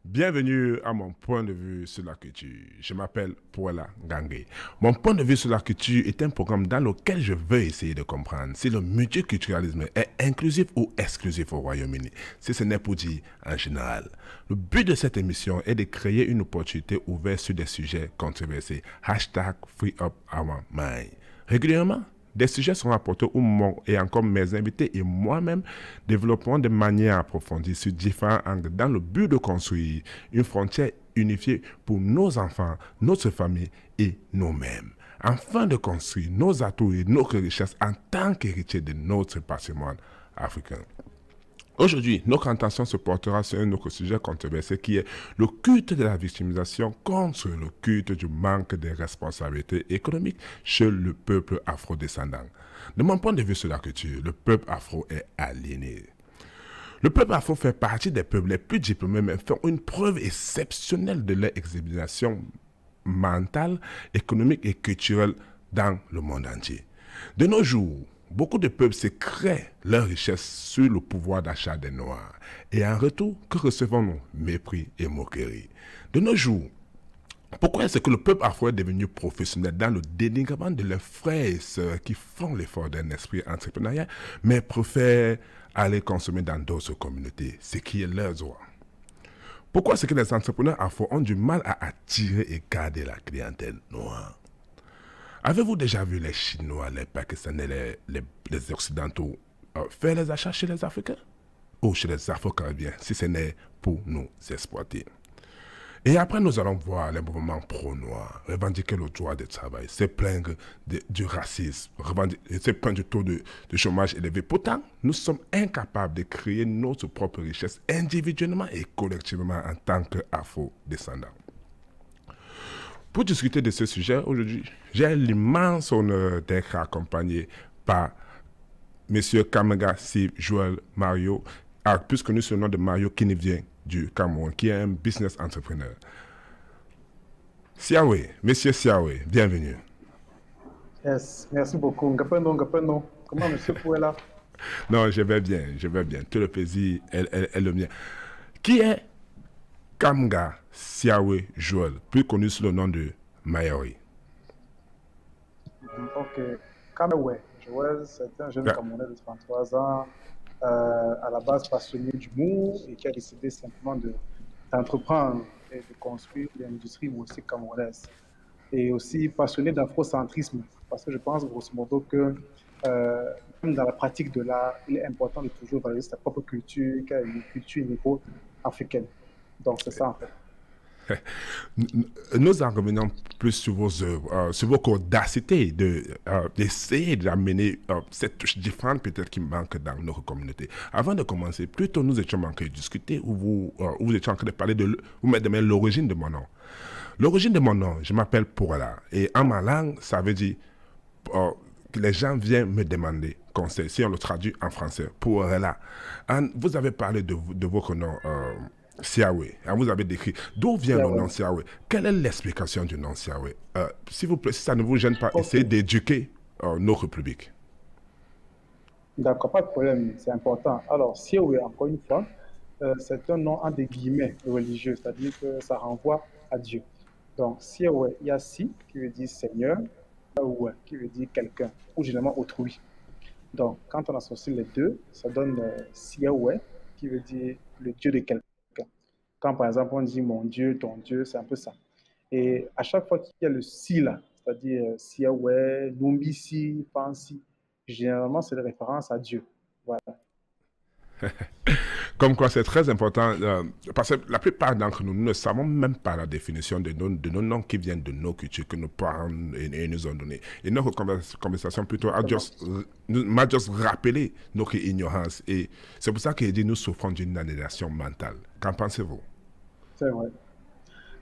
Bienvenue à mon point de vue sur la culture. Je m'appelle Pouala Ngangé. Mon point de vue sur la culture est un programme dans lequel je veux essayer de comprendre si le multiculturalisme est inclusif ou exclusif au Royaume-Uni, si ce n'est pour dire en général. Le but de cette émission est de créer une opportunité ouverte sur des sujets controversés. Hashtag Free Up Our Mind. Régulièrement, des sujets sont rapportés où moi et encore mes invités et moi-même développons de manière approfondie sur différents angles dans le but de construire une frontière unifiée pour nos enfants, notre famille et nous-mêmes, afin de construire nos atouts et nos richesses en tant qu'héritiers de notre patrimoine africain. Aujourd'hui, notre intention se portera sur un autre sujet controversé qui est le culte de la victimisation contre le culte du manque de responsabilité économique chez le peuple afrodescendant. De mon point de vue sur la culture, le peuple afro est aliéné. Le peuple afro fait partie des peuples les plus diplômés, mais font une preuve exceptionnelle de leur exhibition mentale, économique et culturelle dans le monde entier. De nos jours, beaucoup de peuples se créent leur richesse sur le pouvoir d'achat des Noirs. Et en retour, que recevons-nous? Mépris et moquerie. De nos jours, pourquoi est-ce que le peuple afro est devenu professionnel dans le dénigrement de leurs frères et sœurs qui font l'effort d'un esprit entrepreneurial, mais préfèrent aller consommer dans d'autres communautés, ce qui est leur droit? Pourquoi est-ce que les entrepreneurs afro ont du mal à attirer et garder la clientèle noire? Avez-vous déjà vu les Chinois, les Pakistanais, les Occidentaux faire les achats chez les Africains ou chez les Afro-Caribéens, si ce n'est pour nous exploiter? Et après, nous allons voir les mouvements pro-noirs revendiquer le droit de travail, se plaindre du racisme, se plaindre du taux de chômage élevé. Pourtant, nous sommes incapables de créer notre propre richesse individuellement et collectivement en tant qu'afro-descendants. Pour discuter de ce sujet, aujourd'hui, j'ai l'immense honneur d'être accompagné par M. Kamega Si Joël Mario, plus connu sous le nom de Mario, qui nous vient du Cameroun, qui est un business entrepreneur. Siawe, Monsieur Siawe, bienvenue. Yes, merci beaucoup. Ngapendo, Ngapendo. Comment monsieur Pouella? Non, je vais bien, je vais bien. Tout le plaisir est le mien. Qui est Kamga Siawe Joël, plus connu sous le nom de Mayori? Ok. Kamewe, Joël, c'est un jeune Yeah. Camerounais de 33 ans, à la base passionné d'humour et qui a décidé simplement d'entreprendre et de construire l'industrie musique camerounaise. Et aussi passionné d'afrocentrisme, parce que je pense grosso modo que même dans la pratique de l'art, il est important de toujours valoriser sa propre culture, qui a une culture niveau africaine. Donc c'est ça en fait. Nous en revenons plus sur vos œuvres, sur votre audacité d'essayer d'amener cette touche différente peut-être qui manque dans notre communauté. Avant de commencer, plutôt nous étions en train de discuter où vous étiez en train de parler vous me demandez l'origine de mon nom. L'origine de mon nom, je m'appelle Pourala. Et en ma langue, ça veut dire que les gens viennent me demander conseil. Si on le traduit en français, Pourala. Vous avez parlé de votre nom. Siawe. Vous avez décrit. D'où vient le nom Siawe? Quelle est l'explication du nom Siawe? S'il vous plaît, si ça ne vous gêne pas, Ok, essayez d'éduquer notre public. d'accord, pas de problème, c'est important. Alors, Siawe, encore une fois, c'est un nom en des guillemets religieux, c'est-à-dire que ça renvoie à Dieu. Donc, Siawe, il y a Si qui veut dire Seigneur, Yawe qui veut dire quelqu'un, ou généralement autrui. Donc, quand on associe les deux, ça donne Siawe qui veut dire le Dieu de quelqu'un. Quand par exemple on dit mon Dieu, ton Dieu, c'est un peu ça. Et à chaque fois qu'il y a le si là, c'est-à-dire Siawe, Numbisi, Fansi, généralement c'est des références à Dieu. Voilà. Comme quoi, c'est très important, parce que la plupart d'entre nous, nous ne savons même pas la définition de nos noms qui viennent de nos cultures que nos parents nous ont données. Et notre conversation plutôt m'a juste rappelé notre ignorance. Et c'est pour ça qu'il dit nous souffrons d'une aliénation mentale. Qu'en pensez-vous? C'est vrai.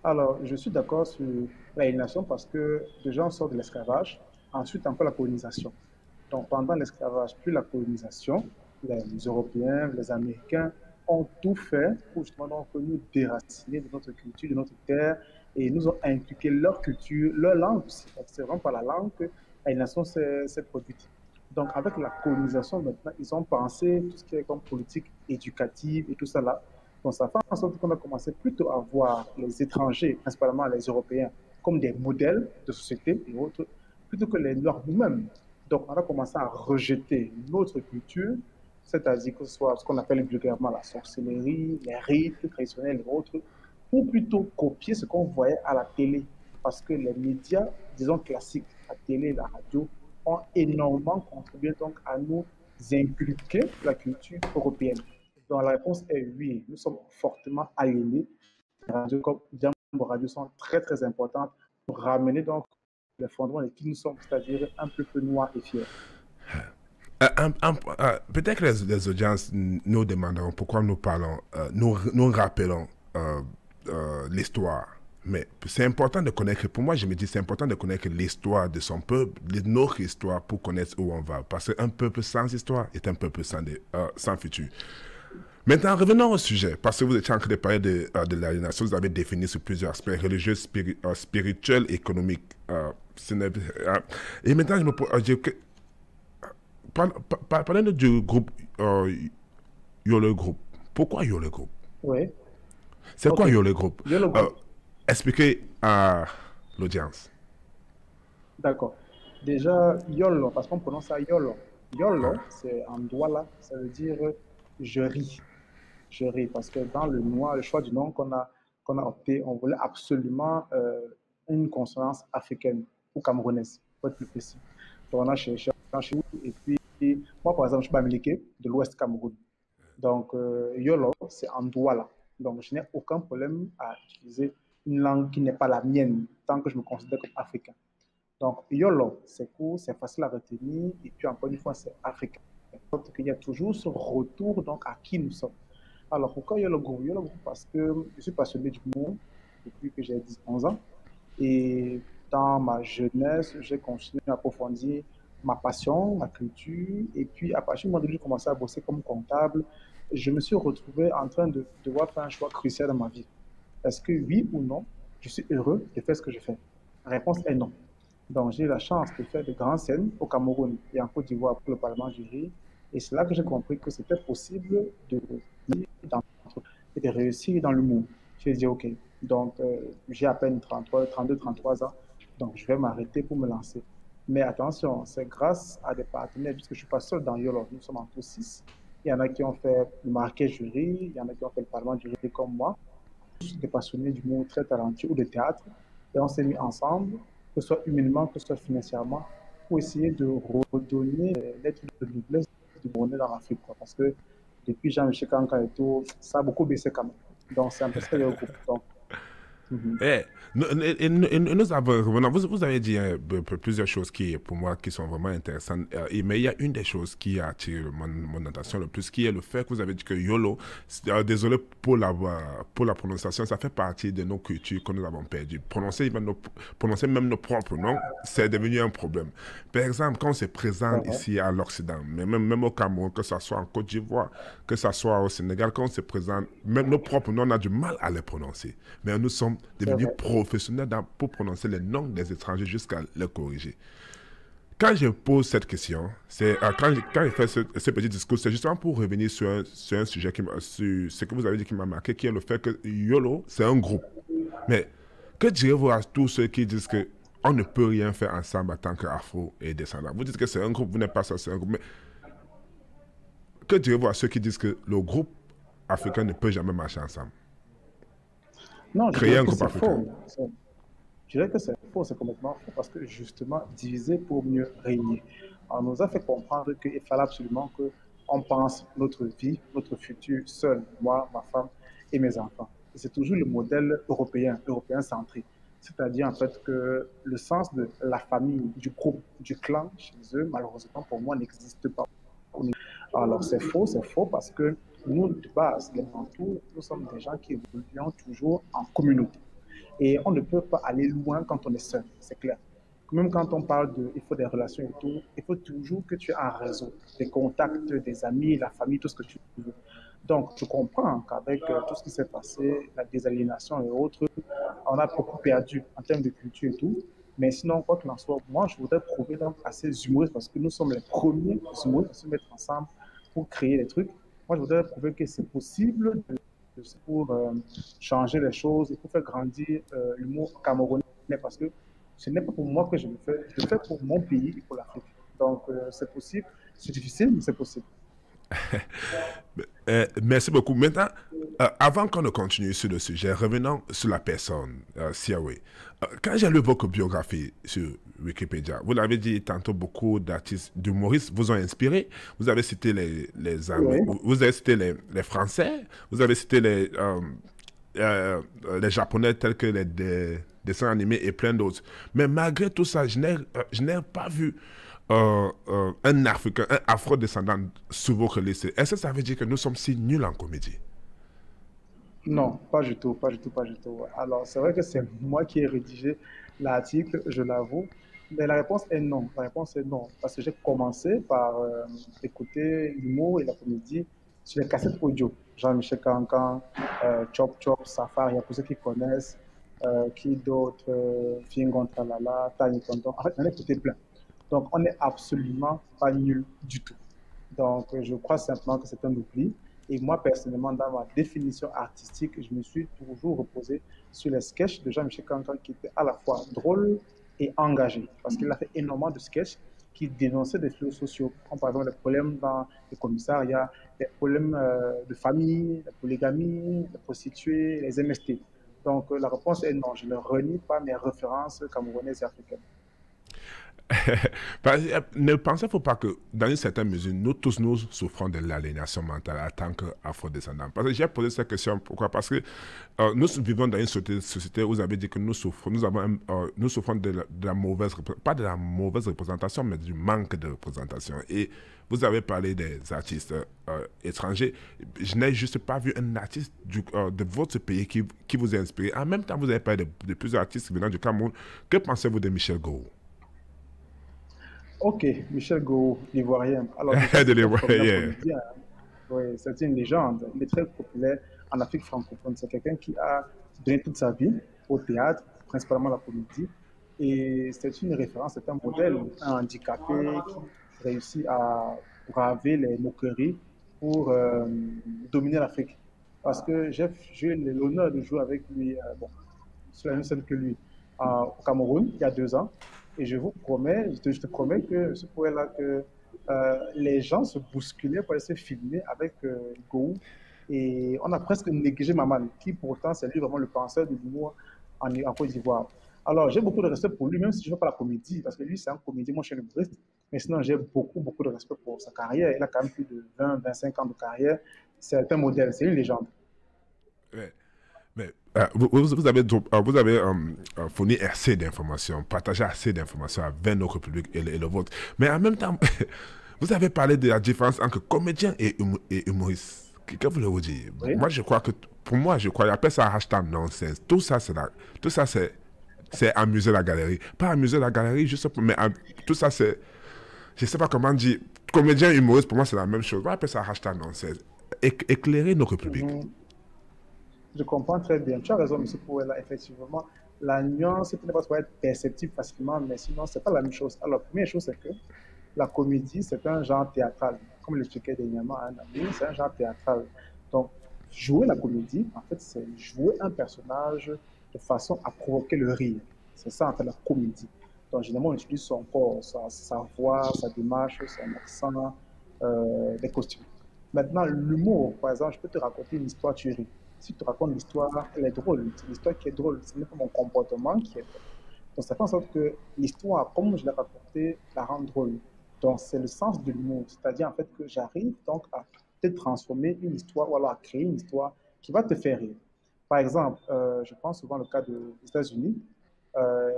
Alors, je suis d'accord sur l'aliénation parce que les gens sortent de l'esclavage, ensuite un peu la colonisation. Donc, pendant l'esclavage, puis la colonisation, les Européens, les Américains ont tout fait pour justement donc, nous déraciner de notre culture, de notre terre, et nous ont inculqué leur culture, leur langue aussi. C'est vraiment par la langue que l'aliénation s'est produite. Donc, avec la colonisation, maintenant, ils ont pensé tout ce qui est comme politique éducative et tout ça là. Donc, ça fait en sorte qu'on a commencé plutôt à voir les étrangers, principalement les Européens, comme des modèles de société et autres, plutôt que les Noirs nous-mêmes. Donc, on a commencé à rejeter notre culture, c'est-à-dire que ce soit ce qu'on appelle vulgairement la sorcellerie, les rites traditionnels et autres, ou plutôt copier ce qu'on voyait à la télé. Parce que les médias, disons classiques, la télé, la radio, ont énormément contribué donc à nous inculquer la culture européenne. Donc la réponse est oui, nous sommes fortement aliénés. Les radios comme Jambo Radio sont très très importantes pour ramener donc les fondements de qui nous sommes, c'est-à-dire un peuple noir et fier. Peut-être que les audiences nous demanderont pourquoi nous parlons, nous rappelons l'histoire. Mais c'est important de connaître, pour moi je me dis c'est important de connaître l'histoire de son peuple, notre histoire pour connaître où on va. Parce qu'un peuple sans histoire est un peuple sans futur. Maintenant, revenons au sujet, parce que vous étiez en train de parler de l'aliénation, vous avez défini sur plusieurs aspects religieux, spirituels, économiques. Et maintenant, je me pose, parlons du groupe Yolo Group. Pourquoi Yolo Group? Oui. C'est quoi Yolo Group? Yolo Group. Expliquez à l'audience. D'accord. Déjà, Yolo, parce qu'on prononce ça Yolo. Yolo, c'est en douala, ça veut dire je ris. Je ris parce que dans le noir, le choix du nom qu'on a opté, on voulait absolument une consonance africaine ou camerounaise, pour être plus précis. Donc on a cherché, et puis moi par exemple, je suis Bamileke de l'Ouest Cameroun. Donc Yolo, c'est en Douala. Donc je n'ai aucun problème à utiliser une langue qui n'est pas la mienne, tant que je me considère comme africain. Donc Yolo, c'est court, c'est facile à retenir, et puis encore une fois, c'est africain. Donc il y a toujours ce retour donc à qui nous sommes. Alors, pourquoi il y a le groupe? Il y a le groupe parce que je suis passionné du monde depuis que j'ai 10-11 ans. Et dans ma jeunesse, j'ai continué à approfondir ma passion, ma culture. Et puis, à partir du moment où j'ai commencé à bosser comme comptable, je me suis retrouvé en train de devoir faire un choix crucial dans ma vie. Est-ce que oui ou non, je suis heureux de faire ce que je fais? La réponse est non. Donc, j'ai eu la chance de faire de grandes scènes au Cameroun et en Côte d'Ivoire pour le Parlement jury. Et c'est là que j'ai compris que c'était possible de et de réussir dans le monde. J'ai dit, OK, donc j'ai à peine 33 ans, donc je vais m'arrêter pour me lancer. Mais attention, c'est grâce à des partenaires, puisque je ne suis pas seul dans YOLO, nous sommes en tous 6. Il y en a qui ont fait le marqué jury, il y en a qui ont fait le parlement jury comme moi, des passionnés du monde très talentueux ou de théâtre, et on s'est mis ensemble, que ce soit humainement, que ce soit financièrement, pour essayer de redonner l'être de noblesse du bonheur dans l'Afrique. Parce que depuis Jean-Michel Kanka et tout, ça a beaucoup baissé quand même. Donc c'est un peu ça le groupe. Donc, Eh, nous avons, vous avez dit plusieurs choses qui, pour moi, qui sont vraiment intéressantes. Mais il y a une des choses qui a attiré mon attention le plus, qui est le fait que vous avez dit que YOLO, désolé pour la prononciation, ça fait partie de nos cultures que nous avons perdues. Prononcer même nos propres noms, c'est devenu un problème. Par exemple, quand on se présente ici à l'Occident, mais même au Cameroun, que ce soit en Côte d'Ivoire, que ce soit au Sénégal, quand on se présente, même nos propres noms, on a du mal à les prononcer. Mais nous sommes devenus professionnels pour prononcer les noms des étrangers jusqu'à les corriger. Quand je pose cette question, c'est quand je fais ce petit discours, c'est justement pour revenir sur un sujet, sur ce que vous avez dit qui m'a marqué, qui est le fait que YOLO, c'est un groupe. Mais que direz-vous à tous ceux qui disent que on ne peut rien faire ensemble en tant qu'afro et descendants? Vous dites que c'est un groupe, vous n'êtes pas ça, c'est un groupe. Mais que direz-vous à ceux qui disent que le groupe africain ne peut jamais marcher ensemble? Non, je Créer dirais un que groupe c'est africain. faux. Je dirais que c'est faux, c'est complètement faux, parce que justement, diviser pour mieux régner. On nous a fait comprendre qu'il fallait absolument qu'on pense notre vie, notre futur seul, moi, ma femme et mes enfants. Et c'est toujours le modèle européen, européen centré. C'est-à-dire en fait que le sens de la famille, du groupe, du clan chez eux, malheureusement pour moi, n'existe pas. Alors c'est faux parce que nous, de base, les Bantous, nous sommes des gens qui évoluent toujours en communauté. Et on ne peut pas aller loin quand on est seul, c'est clair. Même quand on parle de, il faut des relations et tout, il faut toujours que tu aies un réseau, des contacts, des amis, la famille, tout ce que tu veux. Donc, je comprends qu'avec tout ce qui s'est passé, la désaliénation et autres, on a beaucoup perdu en termes de culture et tout. Mais sinon, quoi qu'il en soit, moi, je voudrais prouver donc à ces humoristes, parce que nous sommes les premiers humoristes à se mettre ensemble pour créer des trucs. Moi, je voudrais prouver que c'est possible C'est pour changer les choses et pour faire grandir l'humour camerounais parce que ce n'est pas pour moi que je le fais pour mon pays et pour l'Afrique. Donc, c'est possible, c'est difficile, mais c'est possible. Merci beaucoup. Maintenant, avant qu'on ne continue sur le sujet, revenons sur la personne, Siawe. Quand j'ai lu votre biographie sur Wikipédia, vous l'avez dit tantôt, beaucoup d'artistes, d'humoristes vous ont inspiré. Vous avez cité Oui. vous avez cité les Français, vous avez cité les Japonais tels que les dessins animés et plein d'autres. Mais malgré tout ça, je n'ai pas vu un Africain, un Afro-descendant sur vos lycées. Est-ce que ça veut dire que nous sommes si nuls en comédie? Non, pas du tout, pas du tout, pas du tout. Ouais. Alors, c'est vrai que c'est moi qui ai rédigé l'article, je l'avoue, mais la réponse est non. La réponse est non, parce que j'ai commencé par écouter l'humour et la comédie sur les cassettes audio. Jean-Michel Cancan, Chop Chop, Safari, il y a pour ceux qui connaissent, qui d'autres, Fingon Tralala, Tani Tonton. En fait, j'en ai écouté plein. Donc, on n'est absolument pas nul du tout. Donc, je crois simplement que c'est un oubli. Et moi, personnellement, dans ma définition artistique, je me suis toujours reposé sur les sketchs de Jean-Michel Cancan qui étaient à la fois drôles et engagés. Parce qu'il a fait énormément de sketchs qui dénonçaient des flux sociaux, comme par exemple les problèmes dans les commissariats, les problèmes de famille, la polygamie, les prostituées, les MST. Donc, la réponse est non. Je ne renie pas mes références camerounaises et africaines. Ne pensez-vous pas que, dans une certaine mesure, nous tous, nous souffrons de l'aliénation mentale en tant qu'afro-descendants? Parce que j'ai posé cette question, pourquoi? Parce que nous vivons dans une société où vous avez dit que nous souffrons, nous souffrons de la mauvaise, pas de la mauvaise représentation, mais du manque de représentation. Et vous avez parlé des artistes étrangers. Je n'ai juste pas vu un artiste de votre pays qui vous a inspiré. En même temps, vous avez parlé de plusieurs artistes venant du Cameroun. Que pensez-vous de Michel Gou? Ok, Michel Gou, l'Ivoirien. Alors déjà, De c'est un formidable l'Ivoirien. comédien. Oui, c'est une légende. Il est très populaire en Afrique francophone. C'est quelqu'un qui a donné toute sa vie au théâtre, principalement la comédie. Et c'est une référence, c'est un modèle, un handicapé qui réussit à braver les moqueries pour dominer l'Afrique. Parce que j'ai eu l'honneur de jouer avec lui, bon, sur la même scène que lui, au Cameroun, il y a 2 ans. Et je vous promets, je te promets que ce point-là, que les gens se bousculaient pour essayer de filmer avec Go. Et on a presque négligé Maman, qui pourtant, c'est lui vraiment le penseur de l'humour en Côte d'Ivoire. Alors, j'ai beaucoup de respect pour lui, même si je ne fais pas la comédie, parce que lui, c'est un comédien, moi, je suis un humoriste. Mais sinon, j'ai beaucoup, beaucoup de respect pour sa carrière. Il a quand même plus de 20, 25 ans de carrière. C'est un modèle, c'est une légende. Ouais. Mais vous avez fourni assez d'informations, partagé assez d'informations avec notre public et le vôtre. Mais en même temps, vous avez parlé de la différence entre comédien et humoriste. Que voulez-vous dire? Oui. Moi, je crois que, pour moi, je crois, il appelle ça hashtag nonsense. Tout ça, c'est amuser la galerie. Pas amuser la galerie, juste pour, mais tout ça, c'est, je sais pas comment dire, comédien humoriste, pour moi, c'est la même chose. On appelle ça hashtag nonsense. Éclairer notre public. Mhm. Je comprends très bien. Tu as raison, M. Pouella. Effectivement, la nuance peut pas être perceptible facilement, mais sinon, c'est pas la même chose. Alors, la première chose, c'est que la comédie, c'est un genre théâtral. Comme l'expliquait dernièrement un ami, c'est un genre théâtral. Donc, jouer la comédie, en fait, c'est jouer un personnage de façon à provoquer le rire. C'est ça, en fait, la comédie. Donc, généralement, on utilise son corps, sa voix, sa démarche, son accent, les costumes. Maintenant, l'humour, par exemple, je peux te raconter une histoire, tu ris. Si tu te racontes l'histoire, elle est drôle. C'est l'histoire qui est drôle. Ce n'est pas mon comportement qui est drôle. Donc, ça fait en sorte que l'histoire, comme je l'ai racontée, la rend drôle. Donc, c'est le sens de l'humour. C'est-à-dire, en fait, que j'arrive donc à te transformer une histoire ou alors à créer une histoire qui va te faire rire. Par exemple, je pense souvent au cas des États-Unis. Euh,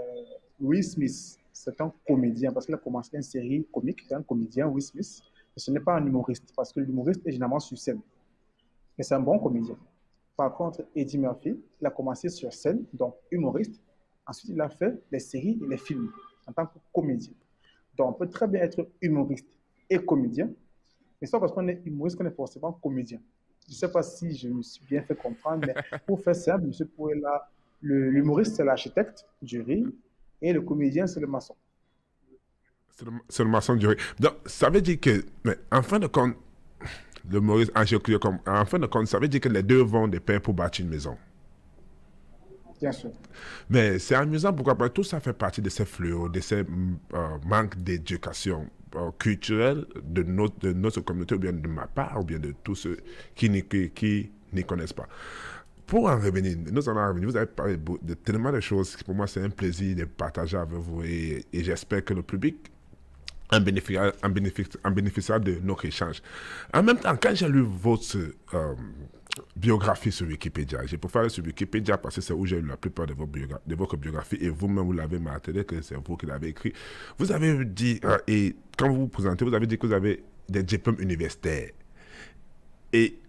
Will Smith, c'est un comédien parce qu'il a commencé une série comique. C'est un comédien, Will Smith. Mais ce n'est pas un humoriste parce que l'humoriste est généralement sur scène. Mais c'est un bon comédien. Par contre, Eddie Murphy, il a commencé sur scène, donc humoriste. Ensuite, il a fait les séries et les films en tant que comédien. Donc, on peut très bien être humoriste et comédien, mais c'est pas parce qu'on est humoriste qu'on est forcément comédien. Je ne sais pas si je me suis bien fait comprendre, mais pour faire simple, M. Pouella, l'humoriste, c'est l'architecte du rire et le comédien, c'est le maçon. C'est le maçon du riz. Donc, ça veut dire que, mais en fin de compte, Le Maurice Angélique, en fin de compte, ça veut dire que les deux vont de pair pour bâtir une maison. Bien sûr. Mais c'est amusant, pourquoi? Parce que tout ça fait partie de ces fléaux, de ces manques d'éducation culturelle de notre communauté, ou bien de ma part, ou bien de tous ceux qui n'y connaissent pas. Pour en revenir, nous allons en revenir. Vous avez parlé de tellement de choses qui pour moi c'est un plaisir de partager avec vous et j'espère que le public en bénéficiera de notre échange. En même temps, quand j'ai lu votre biographie sur Wikipédia, j'ai préféré sur Wikipédia parce que c'est où j'ai lu la plupart de votre biographie et vous-même vous l'avez martelé que c'est vous qui l'avez écrit. Vous avez dit, et quand vous vous présentez, vous avez dit que vous avez des diplômes universitaires. Et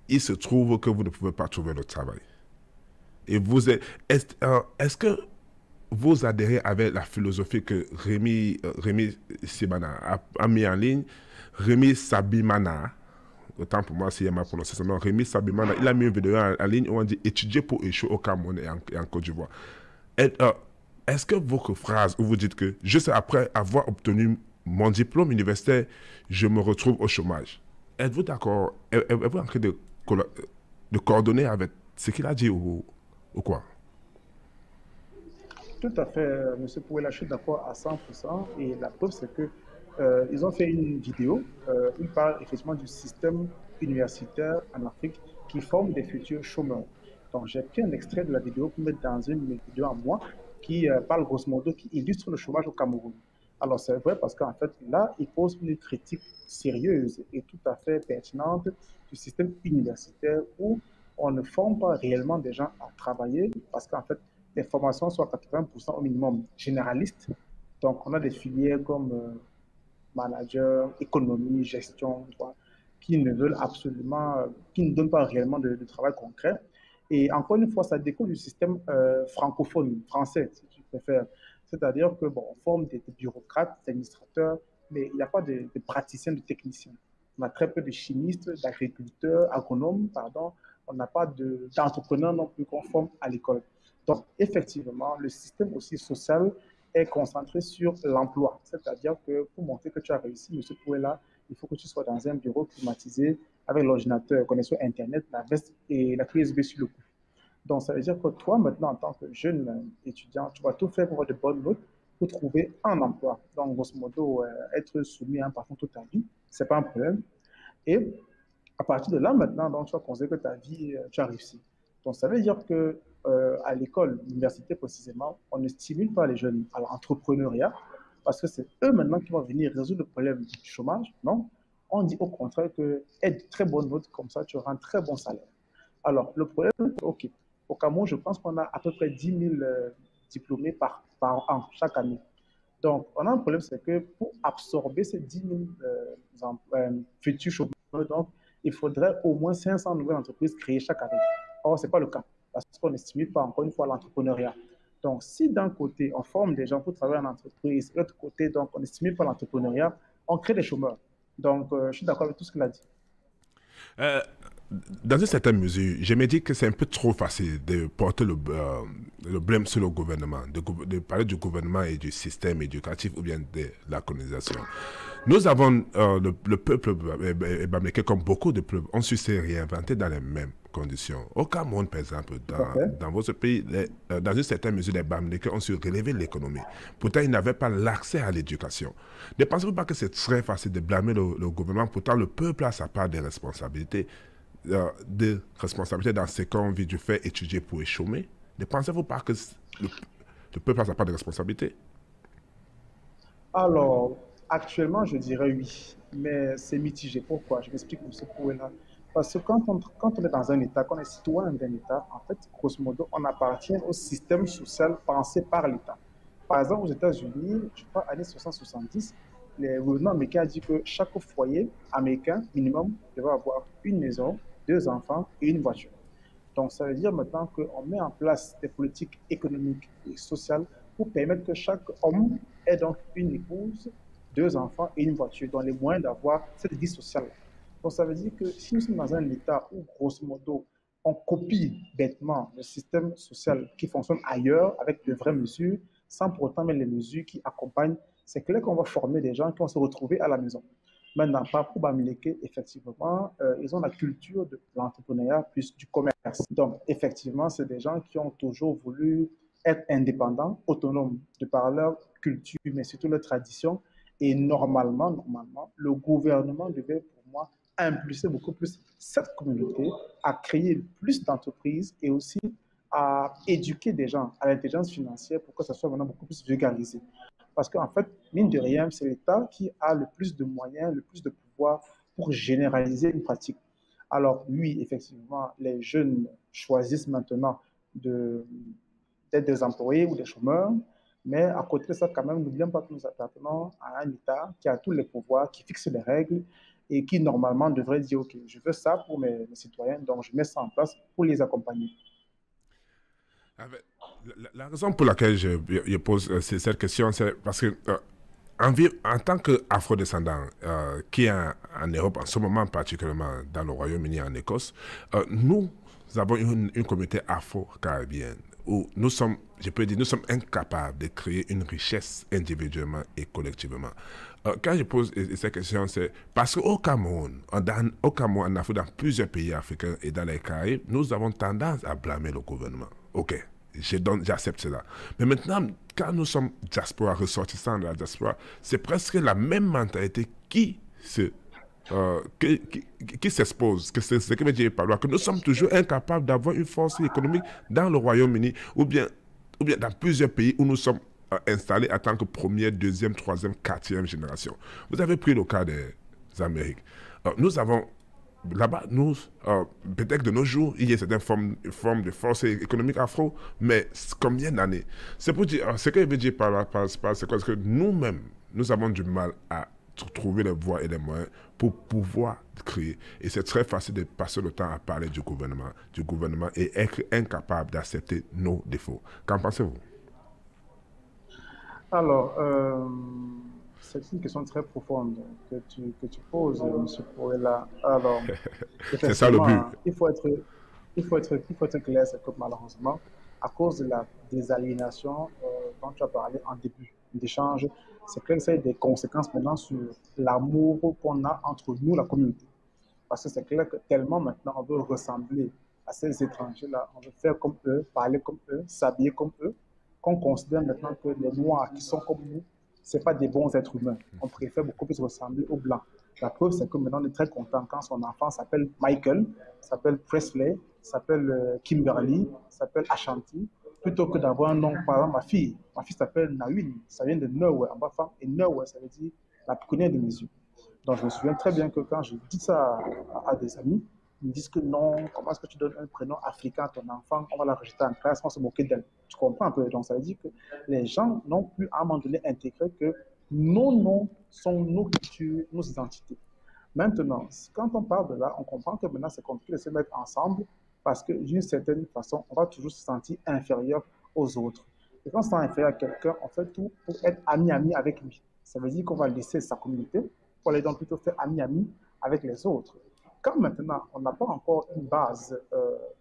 il se trouve que vous ne pouvez pas trouver le travail. Et vous est-ce que vous adhérez avec la philosophie que Rémi Sibana a mis en ligne? Rémi Sabimana, autant pour moi si ma prononciation, non, Rémi Sabimana, il a mis une vidéo en ligne où on dit étudier pour échouer au Cameroun et en Côte d'Ivoire. Est-ce que votre phrase où vous dites que juste après avoir obtenu mon diplôme universitaire, je me retrouve au chômage, êtes-vous d'accord? Êtes-vous en train de coordonner avec ce qu'il a dit ou quoi? Tout à fait, Monsieur Pouella, je suis d'accord à 100%. Et la preuve, c'est que ils ont fait une vidéo. Ils parlent effectivement du système universitaire en Afrique qui forme des futurs chômeurs. Donc, j'ai pris un extrait de la vidéo pour mettre dans une vidéo à moi qui parle grosso modo, qui illustre le chômage au Cameroun. Alors, c'est vrai parce qu'en fait, là, il pose une critique sérieuse et tout à fait pertinente du système universitaire où on ne forme pas réellement des gens à travailler parce qu'en fait, les formations sont à 80% au minimum généralistes. Donc, on a des filières comme manager, économie, gestion, quoi, qui ne veulent absolument, qui ne donnent pas réellement de travail concret. Et encore une fois, ça découle du système francophone, français, si tu préfères. C'est-à-dire que, bon, on forme des bureaucrates, des administrateurs, mais il n'y a pas de praticiens, de techniciens. On a très peu de chimistes, d'agriculteurs, agronomes, pardon. On n'a pas d'entrepreneurs non plus qu'on forme à l'école. Donc, effectivement, le système aussi social est concentré sur l'emploi. C'est-à-dire que pour montrer que tu as réussi, monsieur Pouella, il faut que tu sois dans un bureau climatisé avec l'ordinateur, connexion Internet, la veste et la clé USB sur le cou. Donc, ça veut dire que toi, maintenant, en tant que jeune étudiant, tu vas tout faire pour avoir de bonnes notes pour trouver un emploi. Donc, grosso modo, être soumis à un patron toute ta vie, ce n'est pas un problème. Et à partir de là, maintenant, donc, tu vas considérer que ta vie, tu as réussi. Donc, ça veut dire que à l'école, l'université précisément, on ne stimule pas les jeunes à l'entrepreneuriat parce que c'est eux maintenant qui vont venir résoudre le problème du chômage. Non, on dit au contraire que aide très bonne note, comme ça tu auras un très bon salaire. Alors, le problème, ok, au Cameroun, je pense qu'on a à peu près 10 000 diplômés par an, chaque année. Donc, on a un problème, c'est que pour absorber ces 10 000 futurs chômeurs, donc, il faudrait au moins 500 nouvelles entreprises créées chaque année. Or, ce n'est pas le cas, parce qu'on n'estime pas encore une fois l'entrepreneuriat. Donc, si d'un côté, on forme des gens pour travailler en entreprise, de l'autre côté, donc, on n'estime pas l'entrepreneuriat, on crée des chômeurs. Donc, je suis d'accord avec tout ce qu'il a dit. Euh, dans une certaine mesure, je me dis que c'est un peu trop facile de porter le blâme sur le gouvernement, de parler du gouvernement et du système éducatif ou bien de la colonisation. Nous avons le peuple bamileke, comme beaucoup de peuples, ont su se réinventer dans les mêmes conditions. Au Cameroun, par exemple, dans votre pays, dans une certaine mesure, les Bamileke ont su relever l'économie. Pourtant, ils n'avaient pas l'accès à l'éducation. Ne pensez-vous pas que c'est très facile de blâmer le gouvernement? Pourtant, le peuple a sa part de responsabilité dans ce qu'on vit du fait étudier pour échouer. Ne pensez-vous pas que le peuple a sa part de responsabilité? Alors, actuellement, je dirais oui, mais c'est mitigé. Pourquoi? Je m'explique, M. Pouella. Parce que quand on est dans un État, qu'on est citoyen d'un État, en fait, grosso modo, on appartient au système social pensé par l'État. Par exemple, aux États-Unis, je crois, années 60-70, le gouvernement américain a dit que chaque foyer américain, minimum, devait avoir une maison, deux enfants et une voiture. Donc, ça veut dire maintenant qu'on met en place des politiques économiques et sociales pour permettre que chaque homme ait donc une épouse, deux enfants et une voiture, dans les moyens d'avoir cette vie sociale. Donc, ça veut dire que si nous sommes dans un État où, grosso modo, on copie bêtement le système social qui fonctionne ailleurs avec de vraies mesures, sans pour autant mettre les mesures qui accompagnent, c'est clair qu'on va former des gens qui vont se retrouver à la maison. Maintenant, par Bamileke, effectivement, ils ont la culture de l'entrepreneuriat plus du commerce. Donc, effectivement, c'est des gens qui ont toujours voulu être indépendants, autonomes, de par leur culture, mais surtout leur tradition. Et normalement, le gouvernement devait, pour moi, impulser beaucoup plus cette communauté à créer plus d'entreprises et aussi à éduquer des gens à l'intelligence financière pour que ça soit maintenant beaucoup plus vulgarisé. Parce qu'en fait, mine de rien, c'est l'État qui a le plus de moyens, le plus de pouvoir pour généraliser une pratique. Alors oui, effectivement, les jeunes choisissent maintenant de, d'être des employés ou des chômeurs, mais à côté de ça, quand même, n'oublions pas que nous appartenons à un État qui a tous les pouvoirs, qui fixe les règles et qui normalement devrait dire, OK, je veux ça pour mes citoyens, donc je mets ça en place pour les accompagner. Avec- la raison pour laquelle je pose cette question, c'est parce que en tant qu'afro-descendant qui est en Europe en ce moment, particulièrement dans le Royaume-Uni et en Écosse, nous avons une communauté afro-caribéenne où nous sommes, je peux dire, nous sommes incapables de créer une richesse individuellement et collectivement. Quand je pose cette question, c'est parce qu'au Cameroun, au Cameroun, en Afrique, dans plusieurs pays africains et dans les Caraïbes, nous avons tendance à blâmer le gouvernement. OK, j'accepte cela. Mais maintenant, quand nous sommes diaspora, ressortissants de la diaspora, c'est presque la même mentalité qui s'expose, que c'est ce que veut dire par que nous sommes toujours incapables d'avoir une force économique dans le Royaume-Uni ou bien dans plusieurs pays où nous sommes installés en tant que première, deuxième, troisième, quatrième génération. Vous avez pris le cas des Amériques. Nous avons là-bas, nous, peut-être de nos jours, il y a certaines formes de force économique afro, mais combien d'années? C'est pour dire, ce que je veux dire par là, c'est quoi? C'est que nous-mêmes, nous avons du mal à trouver les voies et les moyens pour pouvoir créer. Et c'est très facile de passer le temps à parler du gouvernement et être incapable d'accepter nos défauts. Qu'en pensez-vous? Alors, c'est une question très profonde que tu poses, M. Pourella. Alors, C'est ça le but. effectivement, il faut être clair, c'est que malheureusement, à cause de la désaliénation dont tu as parlé en début d'échange, c'est clair que ça a des conséquences maintenant sur l'amour qu'on a entre nous, la communauté. Parce que c'est clair que tellement maintenant on veut ressembler à ces étrangers-là, on veut faire comme eux, parler comme eux, s'habiller comme eux, qu'on considère maintenant que les Noirs qui sont comme nous, ce pas des bons êtres humains. On préfère beaucoup plus ressembler aux Blancs. La preuve, c'est que maintenant on est très content quand son enfant s'appelle Michael, s'appelle Presley, s'appelle Kimberly, s'appelle Ashanti, plutôt que d'avoir un nom, par exemple, ma fille s'appelle Nawin, ça vient de Noé en bas femme, et Noé, ça veut dire la première de mes yeux. Donc, je me souviens très bien que quand je dis ça à des amis, ils me disent que non, comment est-ce que tu donnes un prénom africain à ton enfant, on va la rejeter en classe, on va se moquer d'elle. Tu comprends un peu? Donc, ça veut dire que les gens n'ont plus à un moment donné intégré que nos noms sont nos cultures, nos identités. Maintenant, quand on parle de là, on comprend que maintenant c'est compliqué de se mettre ensemble parce que d'une certaine façon, on va toujours se sentir inférieur aux autres. Et quand on se sent inférieur à quelqu'un, on fait tout pour être ami-ami avec lui. Ça veut dire qu'on va laisser sa communauté pour aller donc plutôt faire ami-ami avec les autres. Quand maintenant, on n'a pas encore une base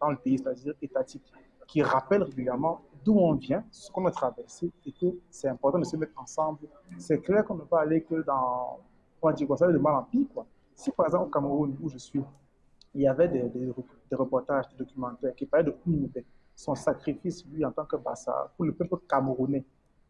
dans le pays, c'est-à-dire étatique, qui rappelle régulièrement d'où on vient, ce qu'on a traversé, et que c'est important de se mettre ensemble. C'est clair qu'on ne peut pas aller que dans, on va dire quoi, ça de mal en pire, quoi. Si par exemple au Cameroun, où je suis, il y avait des reportages, des documentaires qui parlaient de Koumouté, son sacrifice, lui, en tant que Bassa, pour le peuple camerounais,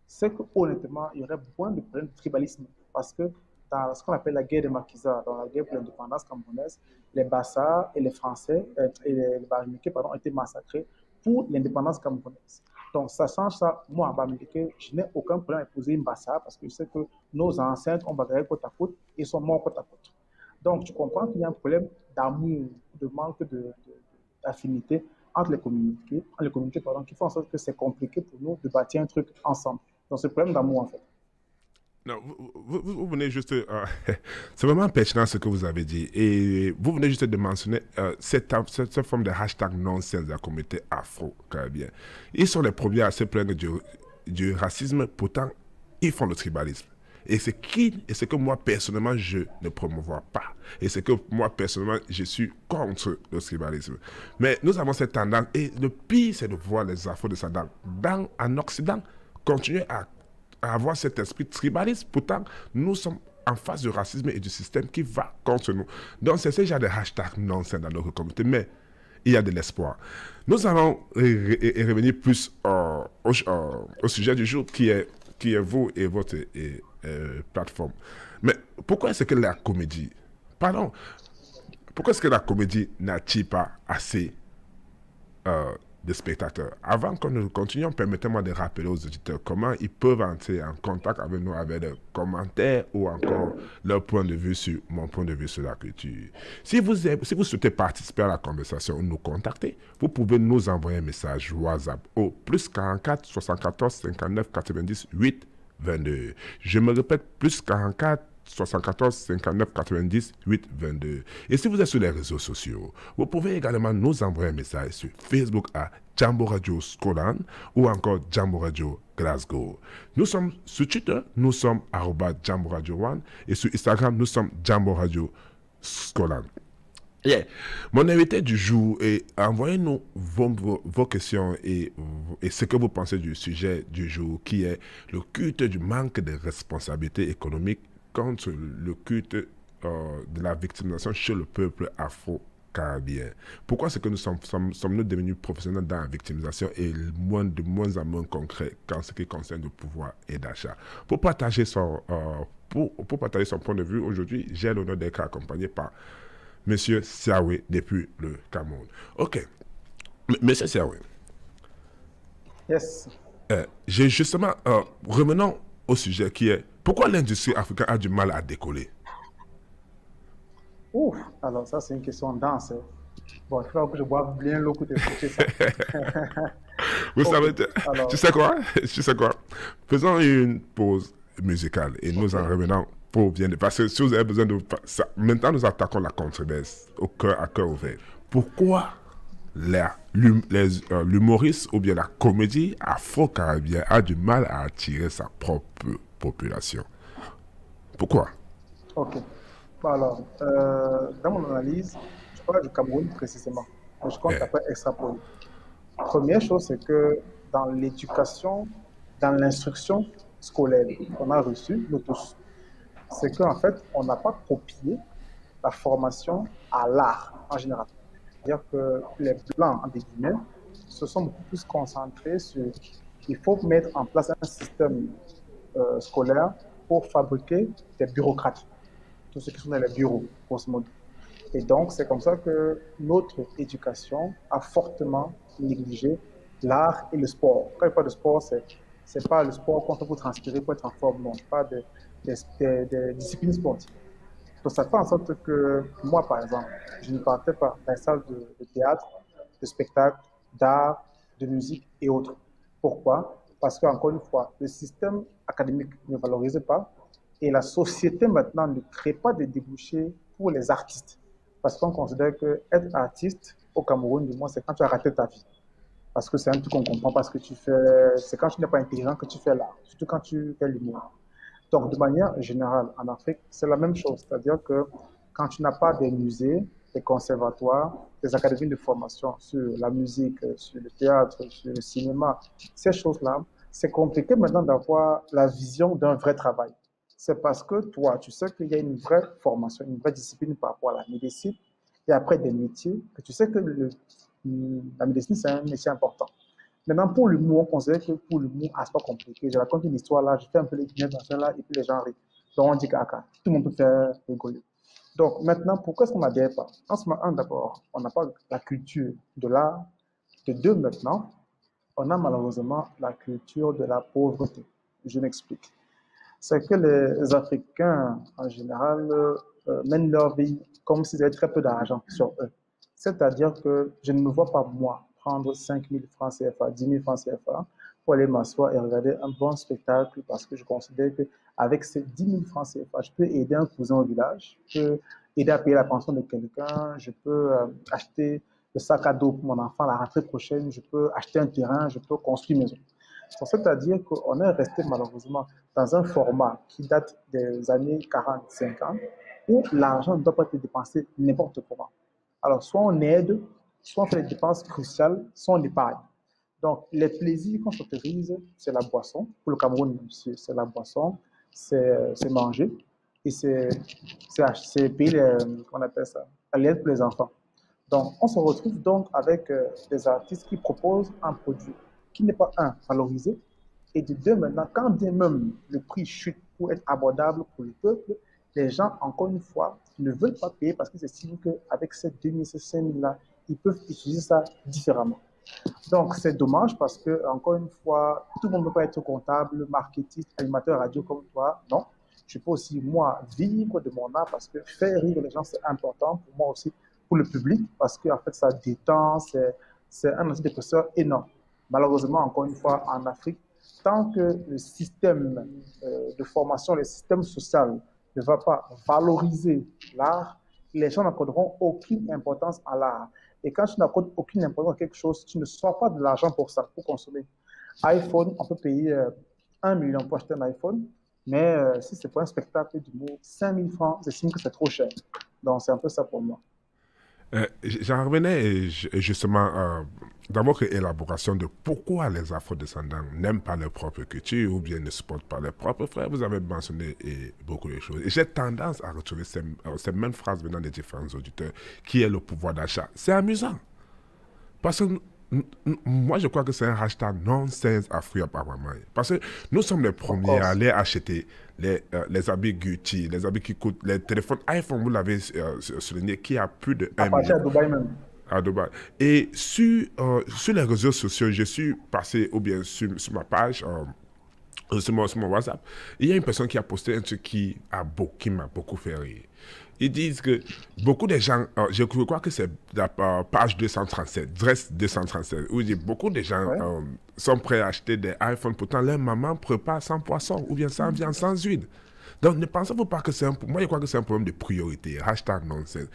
c'est qu'honnêtement, il y aurait moins de problèmes de tribalisme. Parce que dans ce qu'on appelle la guerre de Makiza, dans la guerre pour l'indépendance camerounaise, les Bassa et les Français, et les Bamileke, pardon, ont été massacrés pour l'indépendance camerounaise. Donc, ça change ça. Moi, en Bamileke, je n'ai aucun problème à épouser une Bassa parce que je sais que nos ancêtres ont bagarré côte à côte et sont morts côte à côte. Donc, tu comprends qu'il y a un problème d'amour, de manque d'affinité entre les communautés pardon, qui font en sorte que c'est compliqué pour nous de bâtir un truc ensemble. Donc, c'est le problème d'amour, en fait. Non, vous venez juste... c'est vraiment pertinent ce que vous avez dit. Et vous venez juste de mentionner cette forme de hashtag nonsense de la communauté afro-caribéenne. Ils sont les premiers à se plaindre du racisme, pourtant, ils font le tribalisme. Et c'est que moi, personnellement, je ne promouvois pas. Et c'est que moi, personnellement, je suis contre le tribalisme. Mais nous avons cette tendance, et le pire, c'est de voir les afro-descendants en Occident continuer à avoir cet esprit tribaliste. Pourtant, nous sommes en face du racisme et du système qui va contre nous. Donc, c'est ce genre de hashtag nonsense dans notre communauté, mais il y a de l'espoir. Nous allons revenir plus au sujet du jour qui est vous et votre plateforme. Mais pourquoi est-ce que la comédie, pardon, pourquoi est-ce que la comédie n'attire pas assez de spectateurs? Avant que nous continuions, permettez-moi de rappeler aux auditeurs comment ils peuvent entrer en contact avec nous avec des commentaires ou encore leur point de vue sur mon point de vue sur la culture. Si vous souhaitez participer à la conversation ou nous contacter, vous pouvez nous envoyer un message WhatsApp au plus 44 74 59 90 8 22. Je me répète, plus 44 74 59 90 8 22. Et si vous êtes sur les réseaux sociaux, vous pouvez également nous envoyer un message sur Facebook à Jambo Radio Scotland ou encore Jambo Radio Glasgow. Nous sommes sur Twitter, nous sommes @Jambo Radio One et sur Instagram, nous sommes Jambo Radio Scotland. Yeah. Mon invité du jour, et envoyez-nous vos questions et ce que vous pensez du sujet du jour, qui est le culte du manque de responsabilité économique contre le culte de la victimisation chez le peuple afro-caribéen. Pourquoi est-ce que nous sommes-nous devenus professionnels dans la victimisation et de moins en moins concrets en ce qui concerne le pouvoir et d'achat? Pour partager son point de vue, aujourd'hui, j'ai l'honneur d'être accompagné par Monsieur Siawe depuis le Cameroun. Ok. Monsieur Siawe. Yes. J'ai justement, revenons au sujet qui est pourquoi l'industrie africaine a du mal à décoller. Ouf, alors ça c'est une question dense. Bon, il faut que je boive bien l'eau pour t'expliquer ça. Vous savez, alors... tu sais quoi? Faisons une pause musicale et nous en revenons pour bien. Parce que si vous avez besoin de ça, maintenant nous attaquons la controverse à cœur ouvert. Pourquoi l'humoriste ou bien la comédie afro-caribéenne a du mal à attirer sa propre population? Pourquoi? Ok. Bon, alors, dans mon analyse, je parle du Cameroun précisément. Mais je compte après extrapoler. Première chose, c'est que dans l'éducation, dans l'instruction scolaire qu'on a reçue, nous tous, c'est qu'en fait, on n'a pas copié la formation à l'art en général. C'est-à-dire que les Blancs, en guillemets, se sont beaucoup plus concentrés sur il faut mettre en place un système scolaire pour fabriquer des bureaucrates, tous ceux qui sont dans les bureaux, grosso modo. Et donc, c'est comme ça que notre éducation a fortement négligé l'art et le sport. Quand je parle de sport, c'est pas le sport qu'on fait pour transpirer, pour être en forme, non. Je parle des disciplines sportives. Donc, ça fait en sorte que moi, par exemple, je ne partais pas dans les salles de théâtre, de spectacle, d'art, de musique et autres. Pourquoi? Parce qu'encore une fois, le système académique ne valorisait pas et la société maintenant ne crée pas de débouchés pour les artistes. Parce qu'on considère qu'être artiste au Cameroun, du moins, c'est quand tu as raté ta vie. Parce que c'est un truc qu'on comprend pas ce que tu fais. C'est quand tu n'es pas intelligent que tu fais l'art, surtout quand tu fais l'humour. Donc, de manière générale, en Afrique, c'est la même chose. C'est-à-dire que quand tu n'as pas des musées, des conservatoires, des académies de formation sur la musique, sur le théâtre, sur le cinéma, ces choses-là, c'est compliqué maintenant d'avoir la vision d'un vrai travail. C'est parce que toi, tu sais qu'il y a une vraie formation, une vraie discipline par rapport à la médecine et après des métiers, que tu sais que la médecine, c'est un métier important. Maintenant, pour l'humour, on considère que pour l'humour, c'est pas compliqué. Je raconte une histoire là, je fais un peu les guillemets dans celle-là, et puis les gens rient. Donc, on dit qu'aka, tout le monde peut faire rigoler. Donc, maintenant, pourquoi est-ce qu'on n'adhère pas? En ce moment, d'abord, on n'a pas la culture de l'art. De deux, maintenant, on a malheureusement la culture de la pauvreté. Je m'explique. C'est que les Africains, en général, mènent leur vie comme s'ils avaient très peu d'argent sur eux. C'est-à-dire que je ne me vois pas, moi, prendre 5 000 francs CFA, 10 000 francs CFA pour aller m'asseoir et regarder un bon spectacle parce que je considère qu'avec ces 10 000 francs CFA, je peux aider un cousin au village, je peux aider à payer la pension de quelqu'un, je peux acheter le sac à dos pour mon enfant la rentrée prochaine, je peux acheter un terrain, je peux construire une maison. C'est-à-dire qu'on est resté malheureusement dans un format qui date des années 40-50 où l'argent ne doit pas être dépensé n'importe comment. Alors, soit on aide, soit on fait des dépenses cruciales, soit on épargne. Donc, les plaisirs qu'on s'autorise, c'est la boisson. Pour le Cameroun, c'est la boisson, c'est manger. et c'est payer, on appelle ça, l'aide pour les enfants. Donc, on se retrouve donc avec des artistes qui proposent un produit qui n'est pas, un, valorisé, et de deux, maintenant, quand bien même le prix chute pour être abordable pour le peuple, les gens, encore une fois, ne veulent pas payer parce qu'ils estiment qu'avec ces 2000, ces 5000 là, ils peuvent utiliser ça différemment. Donc, c'est dommage parce que, encore une fois, tout le monde ne peut pas être comptable, marketing, animateur radio comme toi. Non. Je peux aussi, moi, vivre de mon art parce que faire rire les gens, c'est important pour moi aussi, pour le public, parce que, en fait, ça détend, c'est un antidépresseur énorme. Malheureusement, encore une fois, en Afrique, tant que le système de formation, le système social ne va pas valoriser l'art, les gens n'accorderont aucune importance à l'art. Et quand tu n'accordes aucune importance à quelque chose, tu ne sors pas de l'argent pour ça, pour consommer. iPhone, on peut payer 1 million pour acheter un iPhone, mais si c'est pour un spectacle d'humour, 5 000 francs, j'estime que c'est trop cher. Donc, c'est un peu ça pour moi. J'en revenais justement dans votre élaboration de pourquoi les afro-descendants n'aiment pas leur propre culture ou bien ne supportent pas leurs propres frères. Vous avez mentionné beaucoup de choses. Et j'ai tendance à retrouver ces mêmes phrases venant des différents auditeurs, qui est le pouvoir d'achat. C'est amusant. Parce que moi, je crois que c'est un hashtag nonsense à free up our mind. Parce que nous sommes les Of premiers à course. aller acheter les habits Gucci, les habits qui coûtent, les téléphones iPhone, vous l'avez souligné, qui a plus de À 1 partir million de Dubaï même. à Dubaï. Et sur les réseaux sociaux, je suis passé, ou bien sur ma page, sur mon WhatsApp, il y a une personne qui a posté un truc qui m'a beaucoup fait rire. Ils disent que beaucoup de gens, je crois que c'est la page 237, Dress 237, où il dit beaucoup de gens Ouais. sont prêts à acheter des iPhones, pourtant leur maman prépare sans poisson ou bien sans viande, sans huile. Donc ne pensez-vous pas que c'est un... Moi, je crois que c'est un problème de priorité. Hashtag nonsense.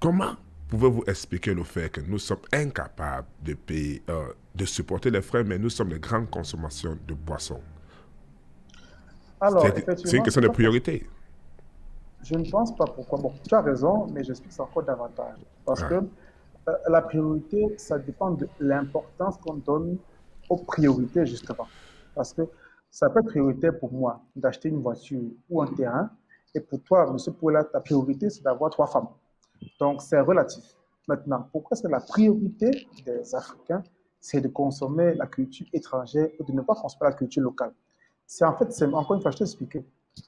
Comment pouvez-vous expliquer le fait que nous sommes incapables de payer, de supporter les frais, mais nous sommes les grandes consommations de boissons? Alors, C'est une effectivement, question c'est de pas pour... priorité. Je ne pense pas pourquoi. Bon, tu as raison, mais j'explique ça encore davantage. Parce que Ah, la priorité, ça dépend de l'importance qu'on donne aux priorités, justement. Parce que ça peut être prioritaire pour moi d'acheter une voiture ou un terrain, et pour toi, monsieur Paula, ta priorité, c'est d'avoir trois femmes. Donc, c'est relatif. Maintenant, pourquoi est-ce que la priorité des Africains, c'est de consommer la culture étrangère ou de ne pas consommer la culture locale? C'est en fait, c'est encore une fois, je t'explique.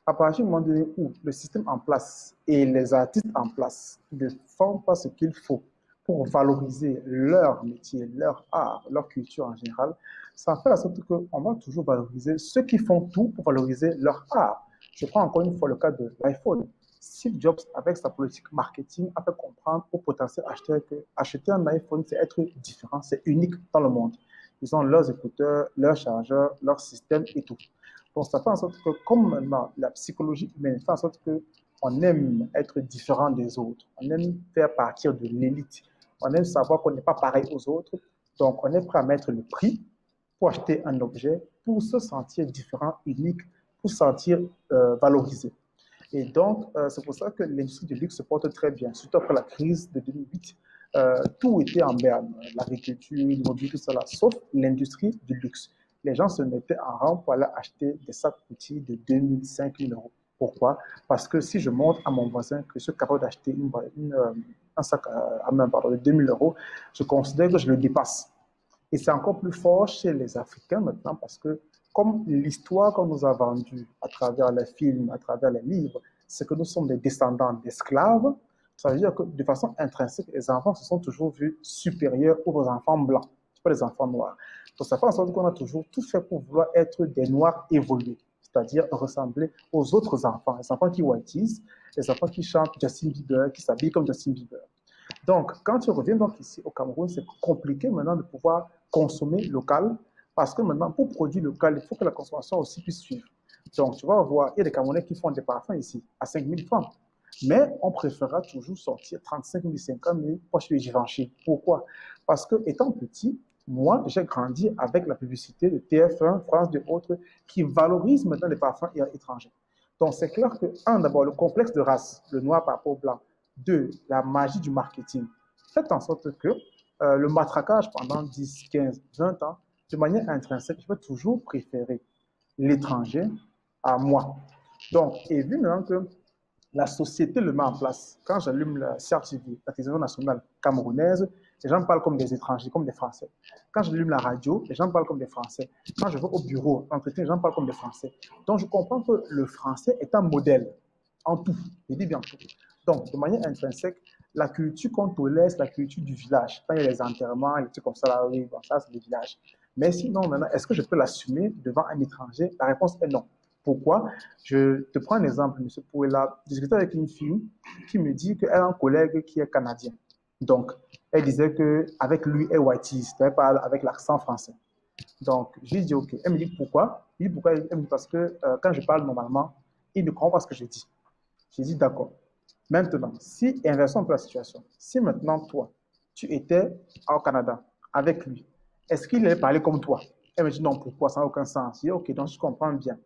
À partir du moment donné où le système en place et les artistes en place ne font pas ce qu'il faut pour valoriser leur métier, leur art, leur culture en général, ça fait en sorte qu'on va toujours valoriser ceux qui font tout pour valoriser leur art. Je prends encore une fois le cas de l'iPhone. Steve Jobs, avec sa politique marketing, a fait comprendre aux potentiels acheteurs que acheter un iPhone, c'est être différent, c'est unique dans le monde. Ils ont leurs écouteurs, leurs chargeurs, leur système et tout. Donc, ça fait en sorte que, comme maintenant, la psychologie humaine fait en sorte qu'on aime être différent des autres, on aime faire partir de l'élite, on aime savoir qu'on n'est pas pareil aux autres, donc on est prêt à mettre le prix pour acheter un objet, pour se sentir différent, unique, pour se sentir valorisé. Et donc, c'est pour ça que l'industrie du luxe se porte très bien, surtout après la crise de 2008. Tout était en berne, l'agriculture, l'immobilier, tout cela, sauf l'industrie du luxe. Les gens se mettaient en rang pour aller acheter des sacs petits de 2000, 5000 euros. Pourquoi? Parce que si je montre à mon voisin que je suis capable d'acheter un sac à main pardon, de 2000 euros, je considère que je le dépasse. Et c'est encore plus fort chez les Africains maintenant parce que comme l'histoire qu'on nous a vendue à travers les films, à travers les livres, c'est que nous sommes des descendants d'esclaves, ça veut dire que de façon intrinsèque, les enfants se sont toujours vus supérieurs aux enfants blancs, pas les enfants noirs. Donc ça fait en sorte qu'on a toujours tout fait pour vouloir être des noirs évolués, c'est-à-dire ressembler aux autres enfants, les enfants qui whiteisent, les enfants qui chantent Justin Bieber, qui s'habillent comme Justin Bieber. Donc, quand tu reviens donc ici au Cameroun, c'est compliqué maintenant de pouvoir consommer local parce que maintenant, pour produire local, il faut que la consommation aussi puisse suivre. Donc, tu vas voir, il y a des Camerounais qui font des parfums ici à 5 000 francs. Mais on préférera toujours sortir 35 000, 50 000 pour acheter du Givenchy. Pourquoi? Parce que, étant petit, moi, j'ai grandi avec la publicité de TF1, France, de autres, qui valorisent maintenant les parfums étrangers. Donc, c'est clair que, un, d'abord, le complexe de race, le noir par rapport au blanc. Deux, la magie du marketing. Faites en sorte que le matraquage pendant 10, 15, 20 ans, de manière intrinsèque, je vais toujours préférer l'étranger à moi. Donc, et vu maintenant que la société le met en place, quand j'allume la CRTV, la télévision nationale camerounaise, les gens parlent comme des étrangers, comme des Français. Quand j'allume la radio, les gens parlent comme des Français. Quand je vais au bureau, entretien, les gens parlent comme des Français. Donc, je comprends que le français est un modèle en tout. Je dis bien tout. Donc, de manière intrinsèque, la culture qu'on tolère, c'est la culture du village. Quand il y a les enterrements, les trucs comme ça, là, oui, bon, ça, c'est le village. Mais sinon, maintenant, est-ce que je peux l'assumer devant un étranger? La réponse est non. Pourquoi? Je te prends un exemple, M. Pouella. J'ai discuté avec une fille qui me dit qu'elle a un collègue qui est canadien. Donc, elle disait qu'avec lui, elle whiteise, elle parle avec l'accent français. Donc, je lui dis OK. Elle me dit pourquoi? Je lui dis pourquoi? Elle me dit parce que quand je parle normalement, il ne comprend pas ce que je dis. J'ai dit d'accord. Maintenant, si, inversons un peu la situation, si maintenant toi, tu étais au Canada avec lui, est-ce qu'il allait parler comme toi? Elle me dit non, pourquoi? Ça n'a aucun sens. Je dis OK, donc je comprends bien.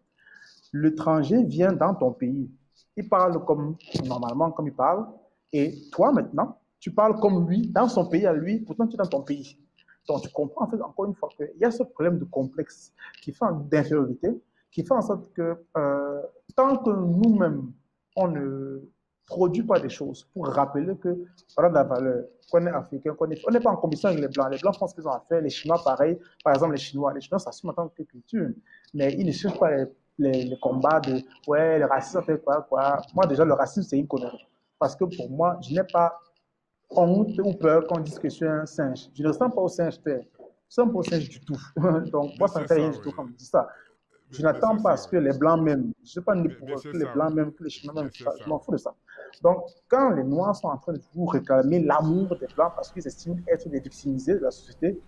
L'étranger vient dans ton pays. Il parle comme normalement, comme il parle. Et toi, maintenant, tu parles comme lui, dans son pays à lui, pourtant tu es dans ton pays. Donc, tu comprends, en fait, encore une fois, qu'il y a ce problème de complexe qui fait d'infériorité, qui fait en sorte que tant que nous-mêmes, on ne produit pas des choses pour rappeler que on a de la valeur, qu'on est africain, on n'est pas en compétition avec les Blancs. Les Blancs font ce qu'ils ont à faire, les Chinois, pareil. Par exemple, les Chinois s'assument en tant que culture, mais ils ne cherchent pas les combats de ouais, le racisme fait quoi, quoi. Moi, déjà, le racisme, c'est une connerie. Parce que pour moi, je n'ai pas honte ou peur qu'on dise que je suis un singe. Je ne ressemble pas au singe père. Je ne ressemble pas au singe du tout. Donc, moi, ça ne Monsieur me fait rien du Saoui, tout quand on me dit ça. Je n'attends Monsieur pas à ce que Saoui, les Blancs m'aiment. Je ne suis pas né pour Monsieur que les Blancs Saoui, m'aiment, que les Chinois m'aiment. Monsieur Je m'en Saoui. fous de ça. Donc, quand les Noirs sont en train de vous réclamer l'amour des Blancs parce qu'ils estiment être des victimisés de la société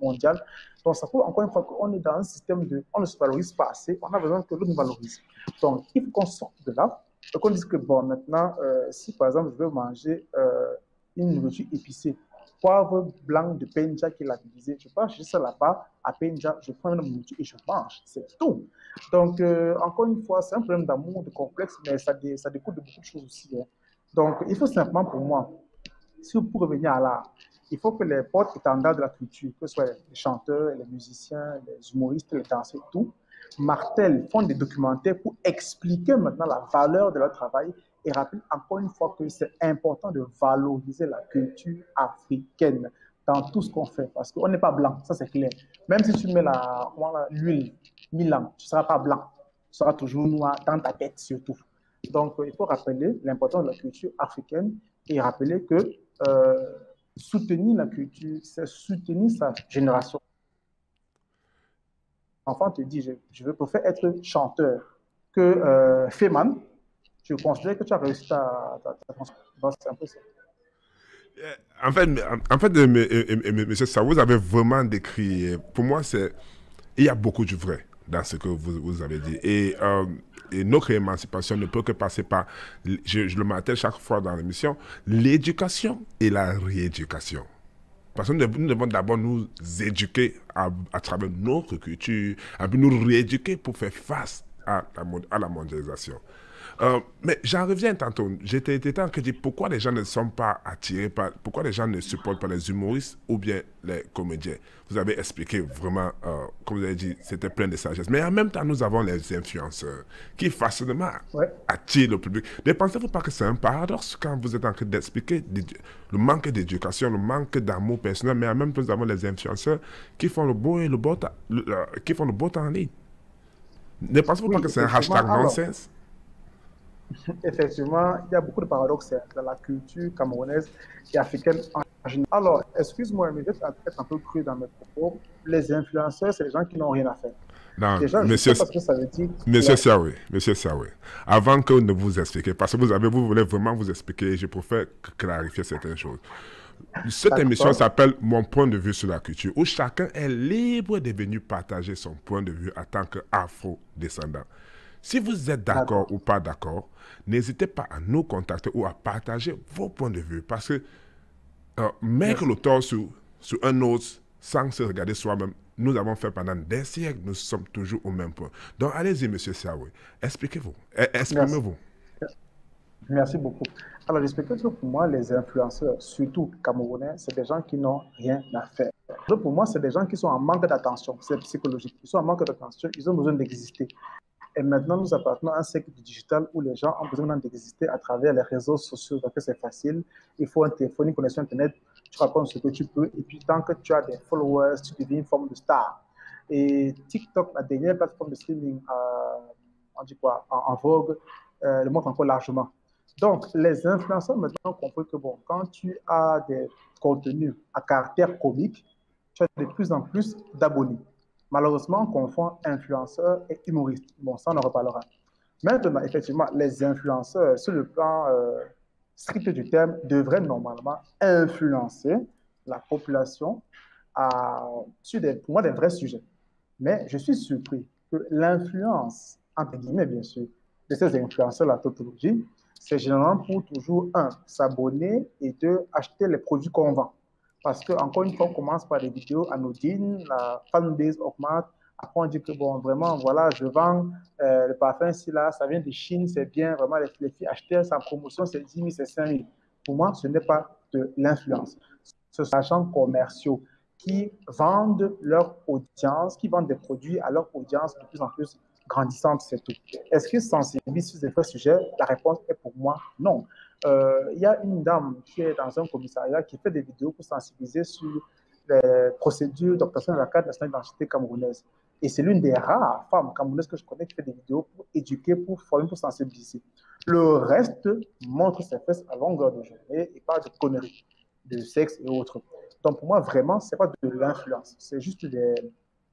mondiale, donc ça prouve encore une fois qu'on est dans un système de... On ne se valorise pas assez, on a besoin que l'autre nous valorise. Donc, il faut qu'on sorte de là et qu'on dise que, bon, maintenant, si par exemple, je veux manger une nourriture épicée, poivre blanc de Penja qui est labellisé. Je passe juste là-bas à Penja, je prends une nourriture et je mange. C'est tout. Donc, encore une fois, c'est un problème d'amour, de complexe, mais ça découle de beaucoup de choses aussi. Hein. Donc, il faut simplement pour moi, si pour revenir à l'art, il faut que les porte-étendards de la culture, que ce soit les chanteurs, les musiciens, les humoristes, les danseurs, tout, martèlent, font des documentaires pour expliquer maintenant la valeur de leur travail et rappeler encore une fois que c'est important de valoriser la culture africaine dans tout ce qu'on fait. Parce qu'on n'est pas blanc, ça c'est clair. Même si tu mets l'huile 1000 ans, tu ne seras pas blanc. Tu seras toujours noir dans ta tête surtout. Donc, il faut rappeler l'importance de la culture africaine et rappeler que soutenir la culture, c'est soutenir sa génération. L'enfant te dit, je veux préférer être chanteur que Feman. Je considère que tu as réussi ta transformation. C'est un peu ça. Monsieur Sa, vous avez vraiment décrit. Pour moi, il y a beaucoup de vrai dans ce que vous avez dit. Et notre émancipation ne peut que passer par, je le martèle chaque fois dans l'émission, l'éducation et la rééducation. Parce que nous devons d'abord nous éduquer à travers notre culture, et puis nous rééduquer pour faire face à la mondialisation. Mais j'en reviens tantôt. J'étais en train de dire pourquoi les gens ne sont pas attirés par, pourquoi les gens ne supportent pas les humoristes ou bien les comédiens. Vous avez expliqué vraiment, comme vous avez dit, c'était plein de sagesse. Mais en même temps, nous avons les influenceurs qui facilement attirent le public. Ne pensez-vous pas que c'est un paradoxe quand vous êtes en train d'expliquer le manque d'éducation, le manque d'amour personnel, mais en même temps, nous avons les influenceurs qui font le beau et le beau, qui font le beau temps en ligne. Ne pensez-vous pas que c'est un hashtag nonsense? Effectivement, il y a beaucoup de paradoxes dans la culture camerounaise et africaine en général. Alors, excuse-moi, mais je vais être un peu cru dans mes propos. Les influenceurs, c'est les gens qui n'ont rien à faire. Non, déjà, je sais pas ce que ça veut dire. Monsieur Saoui, avant que ne vous expliquiez, parce que vous voulez vraiment vous expliquer, je préfère clarifier certaines choses. Cette émission s'appelle Mon point de vue sur la culture, où chacun est libre de venir partager son point de vue en tant qu'afro-descendant. Si vous êtes d'accord ou pas d'accord, n'hésitez pas à nous contacter ou à partager vos points de vue. Parce que mettre le tort sur un autre sans se regarder soi-même, nous avons fait pendant des siècles, nous sommes toujours au même point. Donc allez-y, monsieur Saoui, expliquez-vous, exprimez-vous. Merci beaucoup. Alors, j'explique que pour moi, les influenceurs, surtout camerounais, c'est des gens qui n'ont rien à faire. Donc, pour moi, c'est des gens qui sont en manque d'attention. C'est psychologique. Ils sont en manque d'attention. Ils ont besoin d'exister. Et maintenant, nous appartenons à un siècle du digital où les gens ont besoin d'exister à travers les réseaux sociaux. Donc, c'est facile. Il faut un téléphone, une connexion Internet. Tu racontes ce que tu peux. Et puis, tant que tu as des followers, tu deviens une forme de star. Et TikTok, la dernière plateforme de streaming on dit quoi, en vogue, le montre encore largement. Donc, les influenceurs maintenant ont compris que bon, quand tu as des contenus à caractère comique, tu as de plus en plus d'abonnés. Malheureusement, on confond influenceurs et humoristes. Bon, ça, on en reparlera. Maintenant, effectivement, les influenceurs, sur le plan strict du terme, devraient normalement influencer la population sur pour moi, des vrais sujets. Mais je suis surpris que l'influence, entre guillemets, bien sûr, de ces influenceurs, la tautologie, c'est généralement pour toujours, un, s'abonner et deux, acheter les produits qu'on vend. Parce que, encore une fois, on commence par des vidéos anodines, la fanbase augmente. Après, on dit que, bon, vraiment, voilà, je vends le parfum ici, là, ça vient de Chine, c'est bien, vraiment, les filles achètent, c'est en promotion, c'est 10 000, c'est 5 000. Pour moi, ce n'est pas de l'influence. Ce sont des agents commerciaux qui vendent leur audience, qui vendent des produits à leur audience de plus en plus grandissante, c'est tout. Est-ce que sensibilise sur ces vrais sujets? La réponse est pour moi non. Il y a une dame qui est dans un commissariat qui fait des vidéos pour sensibiliser sur les procédures d'obtention de la carte nationale d'identité camerounaise. Et c'est l'une des rares femmes camerounaises que je connais qui fait des vidéos pour éduquer, pour former, pour sensibiliser. Le reste montre ses fesses à longueur de journée et parle de conneries, de sexe et autres. Donc pour moi, vraiment, ce n'est pas de l'influence. C'est juste des...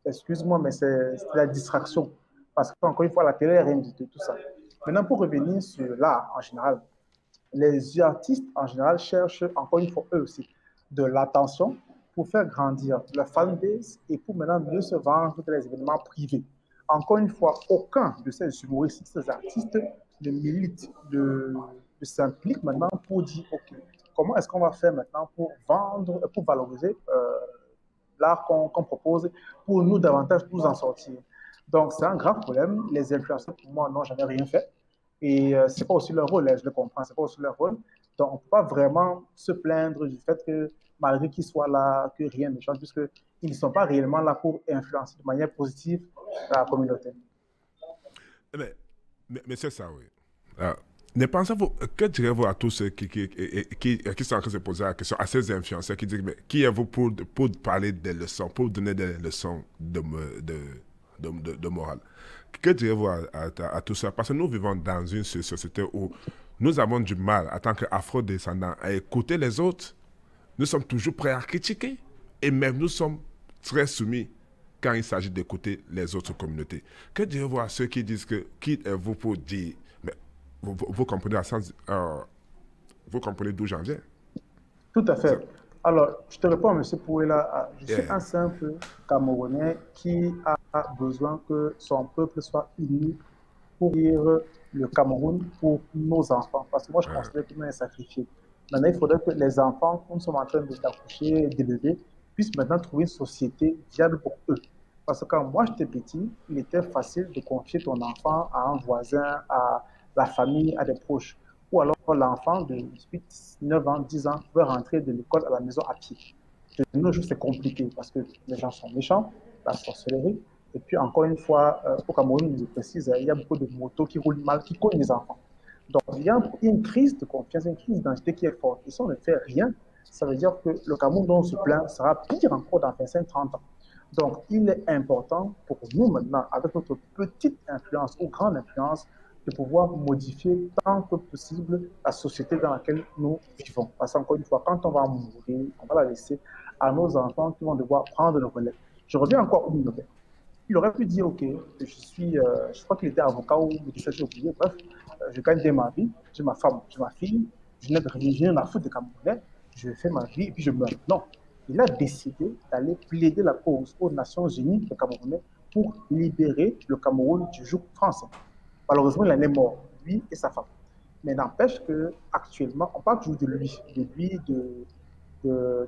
Excuse-moi, mais c'est de la distraction. Parce qu'encore une fois, la télé, rien de tout ça. Maintenant, pour revenir sur l'art en général, les artistes en général cherchent, encore une fois, eux aussi, de l'attention pour faire grandir leur fanbase et pour maintenant mieux se vendre dans les événements privés. Encore une fois, aucun de ces humoristes, ces artistes ne milite, de s'implique maintenant pour dire, OK, comment est-ce qu'on va faire maintenant pour vendre, pour valoriser l'art qu'on propose, pour nous davantage nous en sortir. Donc, c'est un grave problème. Les influenceurs, pour moi, n'ont jamais rien fait. Et ce n'est pas aussi leur rôle, je le comprends, ce n'est pas aussi leur rôle. Donc, on ne peut pas vraiment se plaindre du fait que, malgré qu'ils soient là, que rien ne change, puisqu'ils ne sont pas réellement là pour influencer de manière positive la communauté. Mais c'est ça, oui. Ne pensez-vous, que direz-vous à tous ceux qui sont en train de se poser la question, à ces influenceurs qui disent, mais qui êtes-vous pour parler des leçons, pour donner des leçons de morale? Que direz-vous à tout ça? Parce que nous vivons dans une société où nous avons du mal, en tant qu'afro-descendants, à écouter les autres. Nous sommes toujours prêts à critiquer. Et même nous sommes très soumis quand il s'agit d'écouter les autres communautés. Que direz-vous à ceux qui disent que, qui êtes-vous pour dire, mais vous comprenez vous comprenez d'où j'en viens? Tout à fait. Alors, je te réponds, M. Pouela. Je suis un simple Camerounais qui a besoin que son peuple soit uni pour dire le Cameroun pour nos enfants. Parce que moi, je considère que nous sommes sacrifiés. Maintenant, il faudrait que les enfants que nous sommes en train d'accoucher, d'élever, puissent maintenant trouver une société viable pour eux. Parce que quand moi j'étais petit, il était facile de confier ton enfant à un voisin, à la famille, à des proches. Ou alors l'enfant de 8, 9 ans, 10 ans veut rentrer de l'école à la maison à pied. De nos jours, c'est compliqué parce que les gens sont méchants, la sorcellerie. Et puis, encore une fois, au Cameroun, je précise, il y a beaucoup de motos qui roulent mal, qui cognent les enfants. Donc, il y a une crise de confiance, une crise d'identité qui est forte. Et si on ne fait rien, ça veut dire que le Cameroun dont on se plaint sera pire encore dans 25-30 ans. Donc, il est important pour nous maintenant, avec notre petite influence ou grande influence, de pouvoir modifier tant que possible la société dans laquelle nous vivons. Parce qu'encore une fois, quand on va mourir, on va la laisser à nos enfants qui vont devoir prendre le relais. Je reviens encore au Minovet. Il aurait pu dire, OK, je crois qu'il était avocat ou médecin, j'ai oublié, bref, je gagne bien ma vie, j'ai ma femme, j'ai ma fille, je n'ai rien à foutre de Camerounais, je fais ma vie et puis je meurs. Non, il a décidé d'aller plaider la cause aux Nations Unies, le Camerounais, pour libérer le Cameroun du joug français. Malheureusement, il en est mort, lui et sa femme. Mais n'empêche qu'actuellement, on parle toujours de lui, de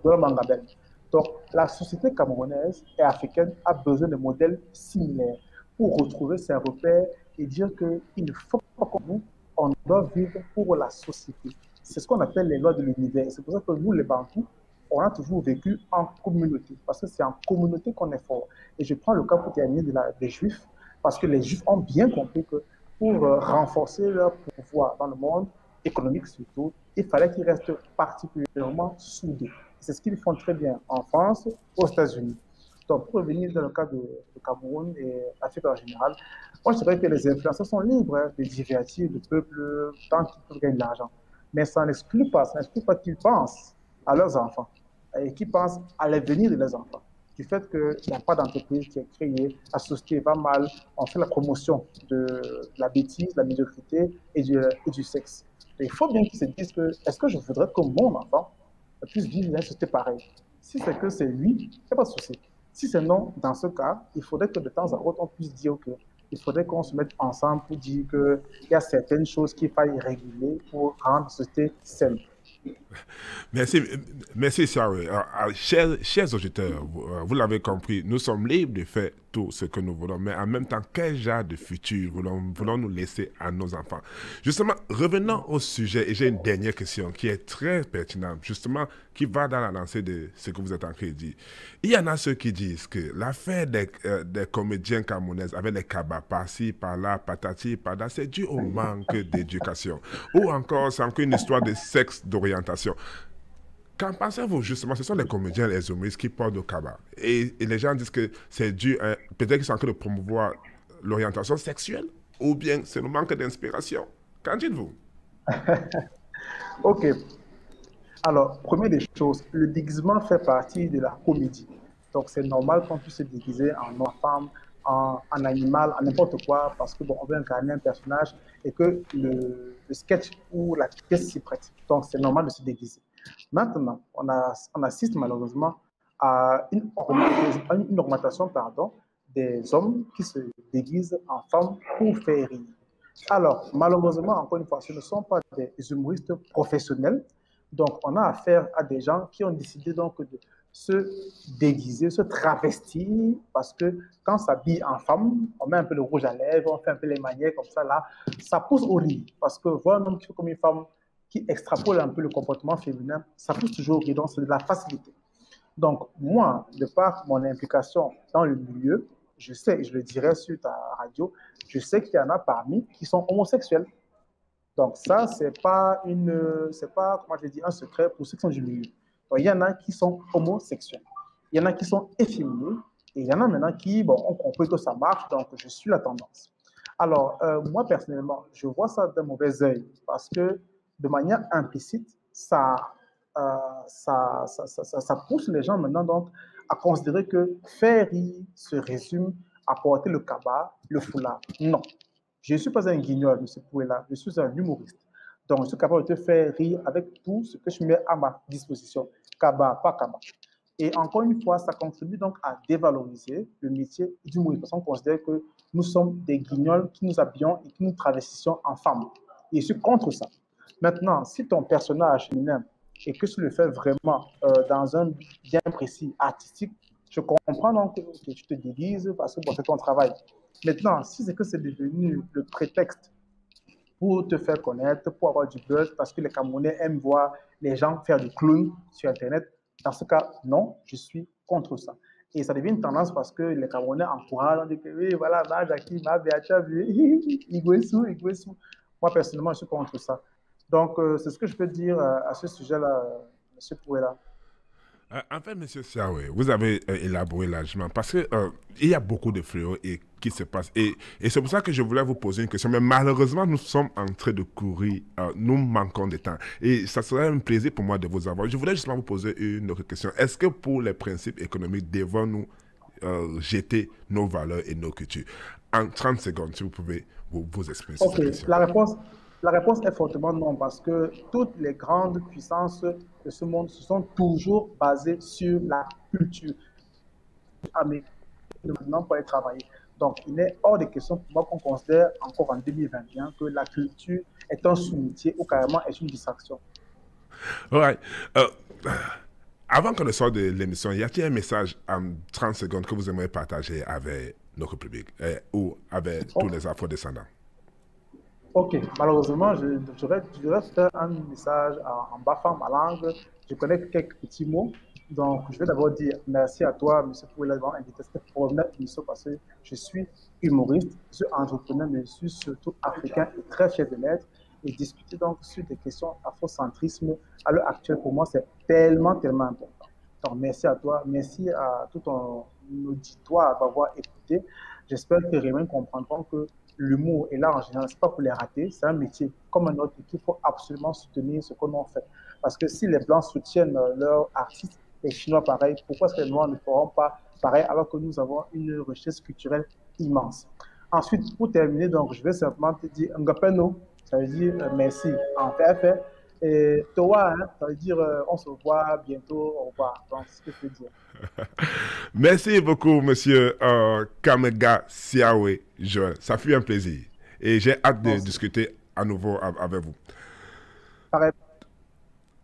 l'homme en Gabelle. Donc, la société camerounaise et africaine a besoin de modèles similaires pour retrouver ses repères et dire qu'il ne faut pas comme nous, on doit vivre pour la société. C'est ce qu'on appelle les lois de l'univers. C'est pour ça que nous, les Bantous, on a toujours vécu en communauté, parce que c'est en communauté qu'on est fort. Et je prends le cas pour terminer des Juifs. Parce que les Juifs ont bien compris que pour renforcer leur pouvoir dans le monde, économique surtout, il fallait qu'ils restent particulièrement soudés. C'est ce qu'ils font très bien en France, aux États-Unis. Donc, pour revenir dans le cas de Cameroun et l'Afrique en général, moi, je dirais que les influenceurs sont libres de divertir le peuple tant qu'ils peuvent gagner de l'argent. Mais ça n'exclut pas qu'ils pensent à leurs enfants et qu'ils pensent à l'avenir de leurs enfants. Du fait qu'il n'y a pas d'entreprise qui est créée, la société va mal, on fait la promotion de la bêtise, de la médiocrité et du sexe. Et il faut bien qu'ils se disent que est-ce que je voudrais que mon enfant puisse vivre dans une société pareille? Si c'est que c'est oui, il n'y a pas de souci. Si c'est non, dans ce cas, il faudrait que de temps à autre, on puisse dire qu'il faudrait qu'on se mette ensemble pour dire qu'il y a certaines choses qu'il faille réguler pour rendre la société saine. Merci, merci, Sarah. Chers auditeurs, vous l'avez compris, nous sommes libres de faire tout ce que nous voulons, mais en même temps, quel genre de futur voulons-nous laisser à nos enfants? Justement, revenons au sujet, et j'ai une dernière question qui est très pertinente, justement, qui va dans la lancée de ce que vous êtes en train de dire. Il y en a ceux qui disent que l'affaire des comédiens camerounaises avec les cabas par-ci, par-là, patati, par-là, c'est dû au manque d'éducation. Ou encore, c'est encore une histoire de sexe, d'orientation. Qu'en pensez-vous justement? Ce sont les comédiens, les humoristes qui portent au cabas. Et les gens disent que c'est dû à... Peut-être qu'ils sont en train de promouvoir l'orientation sexuelle, ou bien c'est le manque d'inspiration. Qu'en dites-vous? Ok. Alors, première des choses, le déguisement fait partie de la comédie. Donc, c'est normal qu'on puisse se déguiser en homme, en femme, en animal, en n'importe quoi, parce que bon, on veut incarner un personnage et que le sketch ou la pièce s'y prête. Donc, c'est normal de se déguiser. Maintenant, on assiste malheureusement à une augmentation pardon, des hommes qui se déguisent en femmes pour faire rire. Alors, malheureusement, encore une fois, ce ne sont pas des humoristes professionnels. Donc, on a affaire à des gens qui ont décidé donc de se déguiser, se travestir, parce que quand on s'habille en femme, on met un peu le rouge à lèvres, on fait un peu les manières comme ça, là, ça pousse au rire. Parce que voir un homme qui fait comme une femme, qui extrapole un peu le comportement féminin, ça pousse toujours au rire, donc c'est de la facilité. Donc, moi, de par mon implication dans le milieu, je sais, et je le dirai sur ta radio, je sais qu'il y en a parmi qui sont homosexuels. Donc, ça, c'est pas, comment je dis, un secret pour ceux qui sont du milieu. Donc, il y en a qui sont homosexuels. Il y en a qui sont efféminés. Et il y en a maintenant qui, bon, ont compris que ça marche, donc je suis la tendance. Alors, moi, personnellement, je vois ça d'un mauvais œil parce que de manière implicite, ça pousse les gens maintenant donc, à considérer que faire rire se résume à porter le cabas, le foulard. Non. Je ne suis pas un guignol, M. Pouella, je suis un humoriste. Donc, je suis capable de te faire rire avec tout ce que je mets à ma disposition. Cabas, pas cabas. Et encore une fois, ça contribue donc à dévaloriser le métier d'humoriste. Parce qu'on considère que nous sommes des guignols qui nous habillons et qui nous travestissons en femmes. Et je suis contre ça. Maintenant, si ton personnage féminin et que tu le fais vraiment dans un but bien précis, artistique, je comprends donc que tu te déguises parce que bon, c'est ton travail. Maintenant, si c'est que c'est devenu le prétexte pour te faire connaître, pour avoir du buzz, parce que les Camerounais aiment voir les gens faire du clown sur Internet, dans ce cas, non, je suis contre ça. Et ça devient une tendance parce que les Camerounais encouragent, on dit que oui, voilà, ma Jackie, ma Béacha, Iguessou, Iguessou. Moi, personnellement, je suis contre ça. Donc, c'est ce que je peux dire à ce sujet-là, M. Pouella. En fait, Monsieur Siawe, vous avez élaboré largement parce que il y a beaucoup de fléaux qui se passent et c'est pour ça que je voulais vous poser une question. Mais malheureusement, nous sommes en train de courir, nous manquons de temps et ça serait un plaisir pour moi de vous avoir. Je voulais justement vous poser une autre question. Est-ce que pour les principes économiques, devons-nous jeter nos valeurs et nos cultures? En 30 secondes, si vous pouvez vous exprimer sur Ok, cette question. la réponse est fortement non, parce que toutes les grandes puissances de ce monde se sont toujours basées sur la culture américaine maintenant pour aller travailler. Donc, il est hors de question pour moi qu'on considère encore en 2021 que la culture est un sous-métier ou carrément est une distraction. All right. Euh, Avant qu'on ne sorte de l'émission, y a-t-il un message en 30 secondes que vous aimeriez partager avec notre public ou avec tous Ok, les afro-descendants? ok. Malheureusement, je devrais faire un message en bafant ma langue, je connais quelques petits mots. Donc, je vais d'abord dire merci à toi, monsieur, pour l'avoir invité à cette première émission parce que je suis humoriste, je suis entrepreneur, mais je suis surtout africain et très fier de l'être. Et discuter donc sur des questions afrocentrisme à l'heure actuelle, pour moi, c'est tellement, tellement important. Donc, merci à toi, merci à tout ton auditoire d'avoir écouté. J'espère que les Réunions comprendront que l'humour et l'art en général, ce n'est pas pour les rater, c'est un métier comme un autre qu'il faut absolument soutenir ce que l'on fait. Parce que si les Blancs soutiennent leurs artistes, les Chinois pareil, pourquoi est-ce que les Noirs ne feront pas pareil alors que nous avons une richesse culturelle immense? Ensuite, pour terminer, donc, je vais simplement te dire Ngapeno, ça veut dire merci en fait. Et toi, hein, ça veut dire on se voit bientôt, au revoir. Donc, c'est ce que je peux dire. Merci beaucoup, monsieur Kamega Siawe Joël. Ça fut un plaisir. Et j'ai hâte de Merci. discuter à nouveau avec vous. Pareil.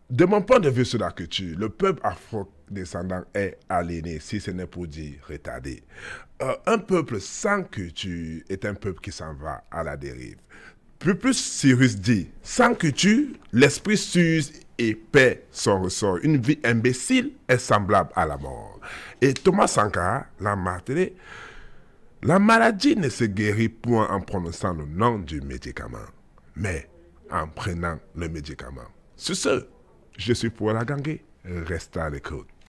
De mon point de vue sur la culture, le peuple afro-descendant est aliéné, si ce n'est pour dire retardé. Un peuple sans culture est un peuple qui s'en va à la dérive. Plus Cyrus dit, sans culture, l'esprit s'use et perd son ressort. Une vie imbécile est semblable à la mort. Et Thomas Sankara l'a martelé, la maladie ne se guérit point en prononçant le nom du médicament, mais en prenant le médicament. Sur ce, je suis pour la gangue. Reste à l'écoute.